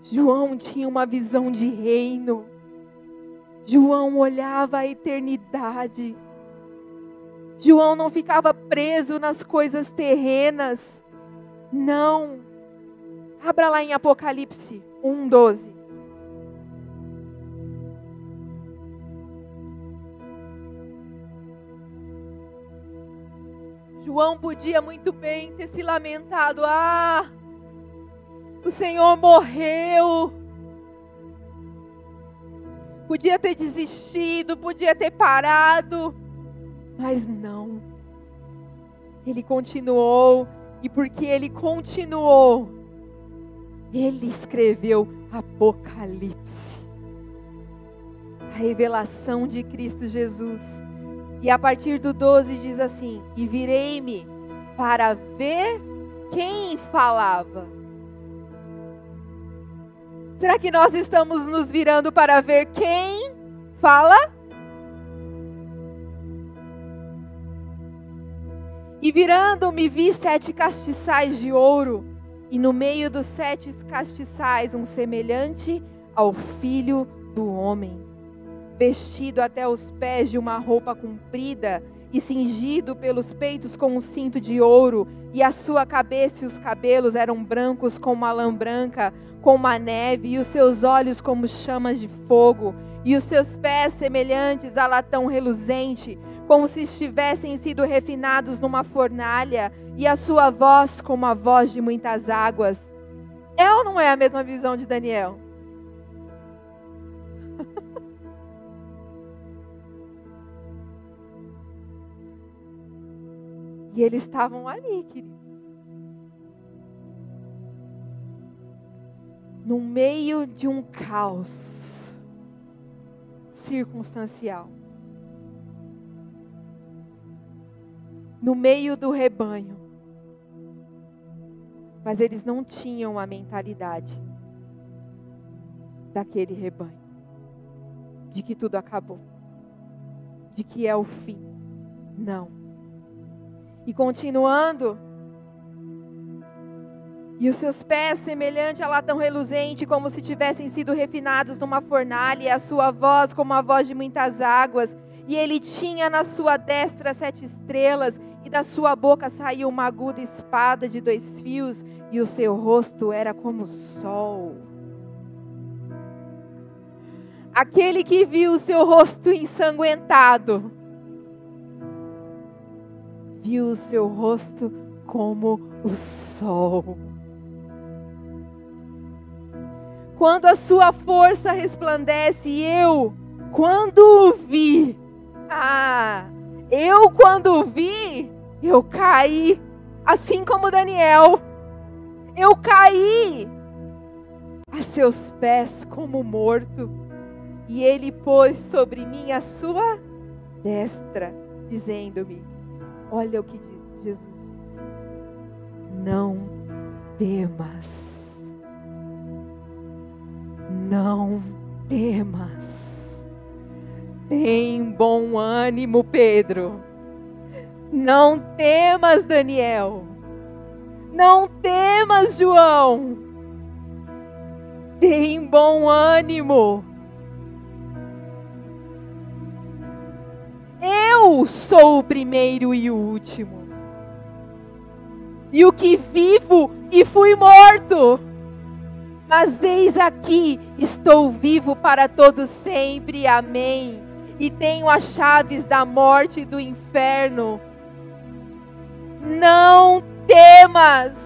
João tinha uma visão de reino. João olhava a eternidade. João não ficava preso nas coisas terrenas. Não. Abra lá em Apocalipse 1:12. João podia muito bem ter se lamentado. Ah, o Senhor morreu. Podia ter desistido, podia ter parado. Mas não. Ele continuou. E porque ele continuou, ele escreveu Apocalipse. A revelação de Cristo Jesus. E a partir do 12 diz assim: e virei-me para ver quem falava. Será que nós estamos nos virando para ver quem fala? E virando-me vi 7 castiçais de ouro, e no meio dos 7 castiçais um semelhante ao Filho do Homem, vestido até os pés de uma roupa comprida e cingido pelos peitos com um cinto de ouro, e a sua cabeça e os cabelos eram brancos como a lã branca, como a neve, e os seus olhos como chamas de fogo, e os seus pés semelhantes a latão reluzente, como se estivessem sido refinados numa fornalha, e a sua voz como a voz de muitas águas. É ou não é a mesma visão de Daniel? E eles estavam ali, queridos. No meio de um caos circunstancial. No meio do rebanho. Mas eles não tinham a mentalidade daquele rebanho. De que tudo acabou. De que é o fim. Não. E continuando. E os seus pés semelhante a latão reluzente, como se tivessem sido refinados numa fornalha, e a sua voz como a voz de muitas águas. E ele tinha na sua destra 7 estrelas, e da sua boca saiu uma aguda espada de 2 fios, e o seu rosto era como o sol. Aquele que viu o seu rosto ensanguentado, viu o seu rosto como o sol. Quando a sua força resplandece, e eu, quando o vi, eu caí, assim como Daniel, eu caí a seus pés como morto, e ele pôs sobre mim a sua destra, dizendo-me, olha o que Jesus disse, não temas, não temas, tem bom ânimo, Pedro. Não temas, Daniel. Não temas, João. Tem bom ânimo. Eu sou o primeiro e o último. E o que vivo e fui morto. Mas eis aqui, estou vivo para todos sempre. Amém. E tenho as chaves da morte e do inferno. Não temas,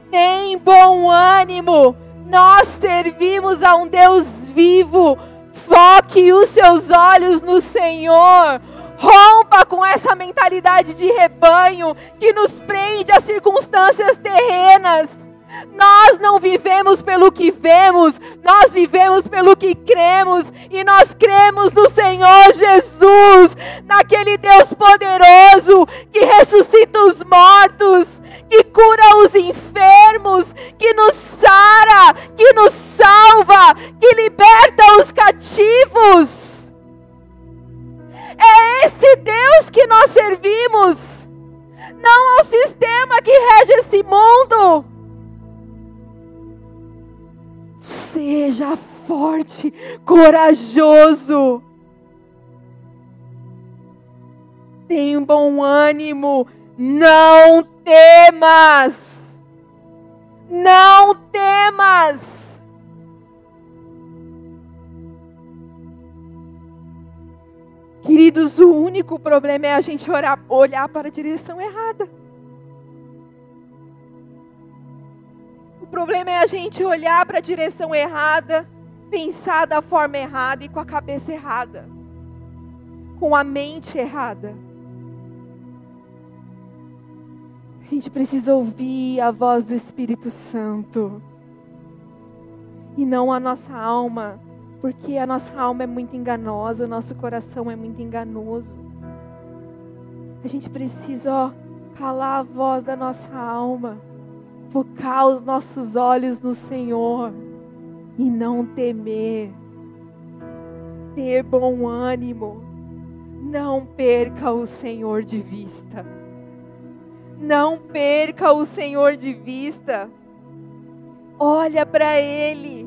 tem bom ânimo, nós servimos a um Deus vivo, foque os seus olhos no Senhor, rompa com essa mentalidade de rebanho que nos prende a circunstâncias terrenas. Nós não vivemos pelo que vemos, nós vivemos pelo que cremos, e nós cremos no Senhor Jesus, naquele Deus poderoso, que ressuscita os mortos, que cura os enfermos, que nos sara, que nos salva, que liberta os cativos. É esse Deus que nós servimos, não ao sistema que rege esse mundo. Seja forte, corajoso. Tem bom ânimo. Não temas. Não temas. Queridos, Queridos, o único problema é a gente olhar para a direção errada. O problema é a gente olhar para a direção errada, pensar da forma errada e com a cabeça errada, com a mente errada. A gente precisa ouvir a voz do Espírito Santo e não a nossa alma, porque a nossa alma é muito enganosa, o nosso coração é muito enganoso. A gente precisa calar a voz da nossa alma, focar os nossos olhos no Senhor e não temer, ter bom ânimo. Não perca o Senhor de vista. Não perca o Senhor de vista. Olha para Ele.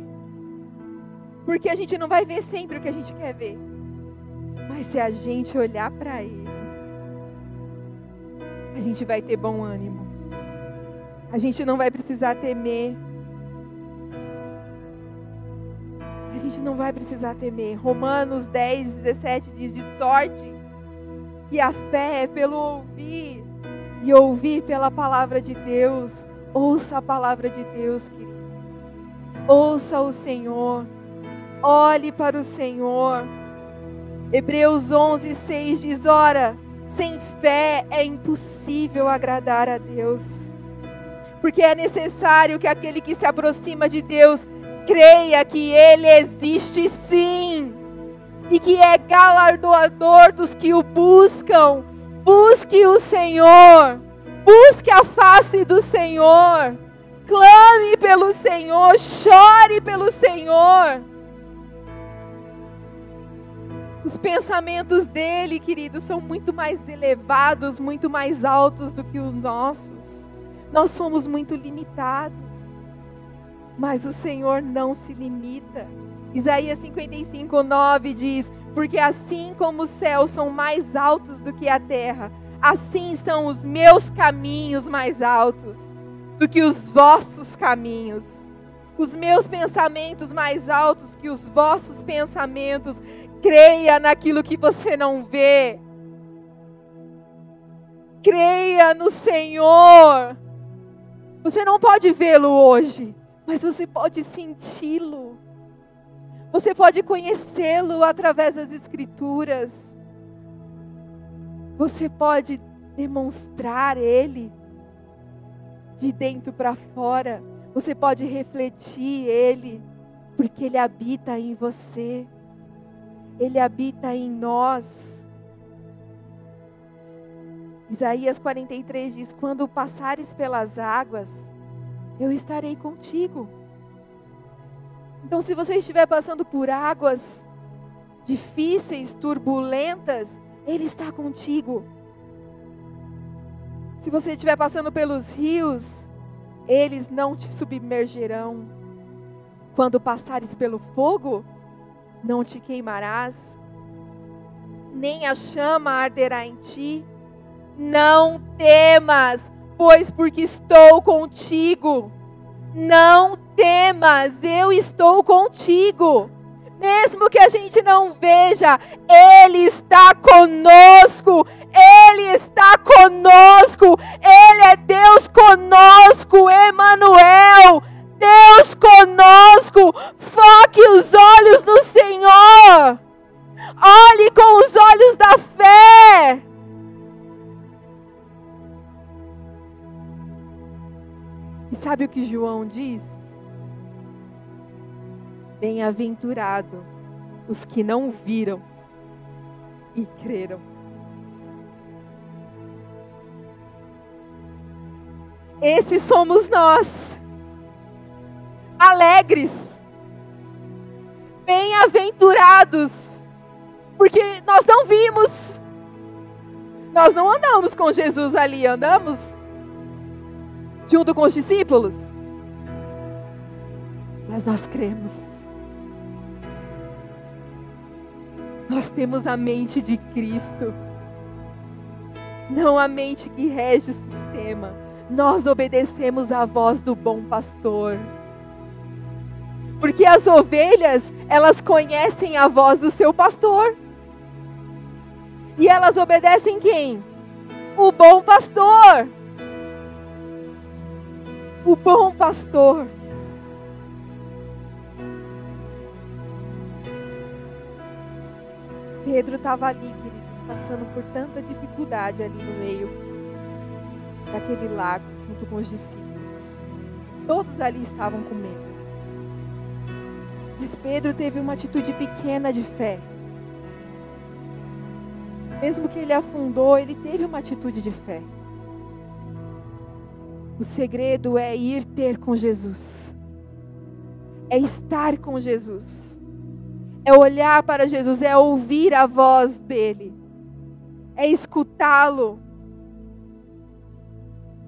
Porque a gente não vai ver sempre o que a gente quer ver. Mas se a gente olhar para Ele, a gente vai ter bom ânimo. A gente não vai precisar temer. A gente não vai precisar temer. Romanos 10, 17 diz: de sorte que a fé é pelo ouvir, e ouvir pela palavra de Deus. Ouça a palavra de Deus, querido. Ouça o Senhor. Olhe para o Senhor. Hebreus 11, 6 diz: ora, sem fé é impossível agradar a Deus. Porque é necessário que aquele que se aproxima de Deus creia que Ele existe sim, e que é galardoador dos que o buscam. Busque o Senhor, busque a face do Senhor, clame pelo Senhor, chore pelo Senhor. Os pensamentos dele, queridos, são muito mais elevados, muito mais altos do que os nossos. Nós somos muito limitados, mas o Senhor não se limita. Isaías 55, 9 diz: porque assim como os céus são mais altos do que a terra, assim são os meus caminhos mais altos do que os vossos caminhos. Os meus pensamentos mais altos que os vossos pensamentos. Creia naquilo que você não vê. Creia no Senhor. Você não pode vê-lo hoje, mas você pode senti-lo. Você pode conhecê-lo através das Escrituras. Você pode demonstrar Ele de dentro para fora. Você pode refletir Ele, porque Ele habita em você. Ele habita em nós. Isaías 43 diz: quando passares pelas águas, eu estarei contigo. Então, se você estiver passando por águas difíceis, turbulentas, Ele está contigo. Se você estiver passando pelos rios, eles não te submergerão. Quando passares pelo fogo, não te queimarás, nem a chama arderá em ti. Não temas, pois porque estou contigo. Não temas, eu estou contigo. Mesmo que a gente não veja, Ele está conosco. Ele está conosco. Ele é Deus conosco, Emanuel. Deus conosco. Foque os olhos no Senhor. Olhe com os olhos da fé. E sabe o que João diz? Bem-aventurado os que não viram e creram. Esses somos nós, alegres, bem-aventurados, porque nós não vimos, nós não andamos com Jesus ali, andamos junto com os discípulos, mas nós cremos. Nós temos a mente de Cristo, não a mente que rege o sistema. Nós obedecemos à voz do bom pastor. Porque as ovelhas, elas conhecem a voz do seu pastor. E elas obedecem quem? O bom pastor. O bom pastor. Pedro estava ali, queridos, passando por tanta dificuldade ali no meio daquele lago, junto com os discípulos. Todos ali estavam com medo. Mas Pedro teve uma atitude pequena de fé. Mesmo que ele afundou, ele teve uma atitude de fé. O segredo é ir ter com Jesus. É estar com Jesus. É olhar para Jesus, é ouvir a voz dele. É escutá-lo.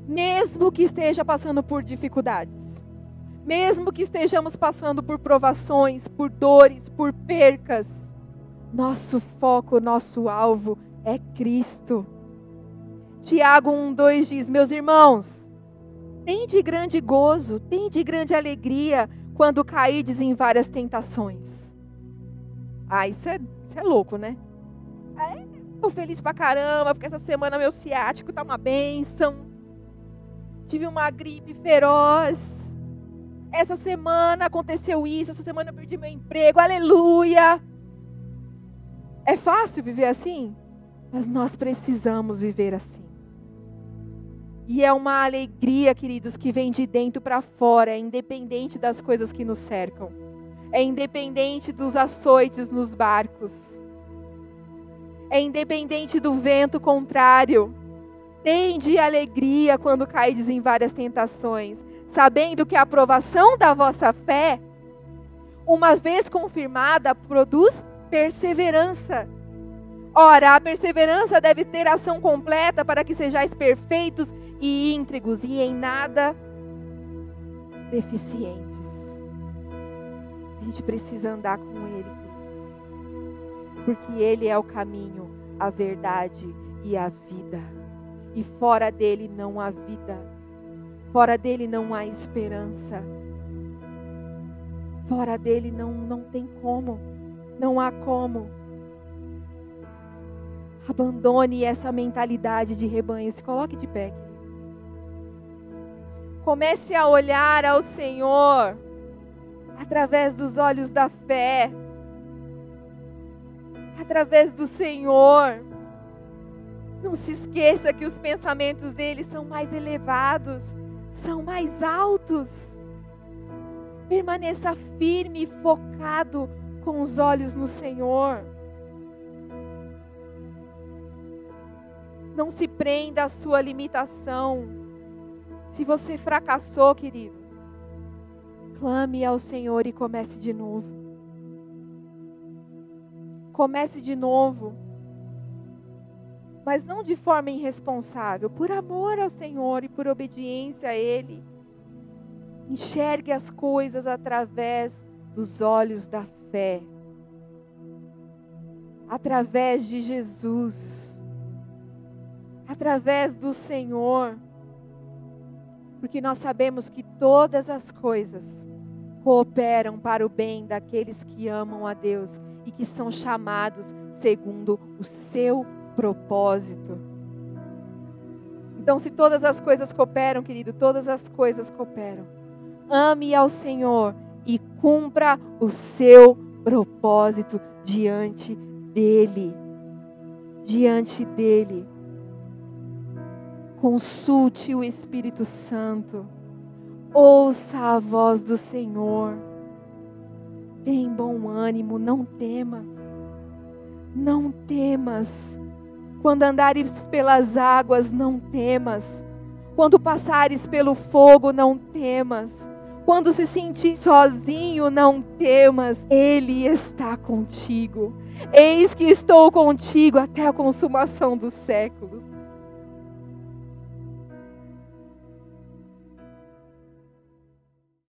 Mesmo que esteja passando por dificuldades. Mesmo que estejamos passando por provações, por dores, por percas. Nosso foco, nosso alvo é Cristo. Tiago 1:2 diz: meus irmãos, tende grande gozo, tende grande alegria quando cairdes em várias tentações. Isso é louco, né? Tô feliz pra caramba, porque essa semana meu ciático tá uma bênção. Tive uma gripe feroz. Essa semana aconteceu isso, essa semana eu perdi meu emprego, aleluia. É fácil viver assim? Mas nós precisamos viver assim. E é uma alegria, queridos, que vem de dentro para fora, é independente das coisas que nos cercam. É independente dos açoites nos barcos. É independente do vento contrário. Tende alegria quando caides em várias tentações, sabendo que a aprovação da vossa fé, uma vez confirmada, produz perseverança. Ora, a perseverança deve ter ação completa para que sejais perfeitos e íntegros e em nada deficientes. A gente precisa andar com Ele, porque Ele é o caminho, a verdade e a vida. E fora dele não há vida. Fora dele não há esperança. Fora dele não tem como. Não há como. Abandone essa mentalidade de rebanho. Se coloque de pé, querido. Comece a olhar ao Senhor através dos olhos da fé. Através do Senhor. Não se esqueça que os pensamentos dele são mais elevados, são mais altos. Permaneça firme e focado com os olhos no Senhor. Não se prenda à sua limitação. Se você fracassou, querido, clame ao Senhor e comece de novo. Comece de novo. Mas não de forma irresponsável, por amor ao Senhor e por obediência a Ele. Enxergue as coisas através dos olhos da fé. Através de Jesus. Através do Senhor. Porque nós sabemos que todas as coisas cooperam para o bem daqueles que amam a Deus e que são chamados segundo o seu propósito. Então, se todas as coisas cooperam, querido, todas as coisas cooperam. Ame ao Senhor e cumpra o seu propósito diante dEle. Diante dEle. Consulte o Espírito Santo. Ouça a voz do Senhor. Tem bom ânimo, não tema. Não temas. Quando andares pelas águas, não temas. Quando passares pelo fogo, não temas. Quando se sentir sozinho, não temas. Ele está contigo. Eis que estou contigo até a consumação dos séculos.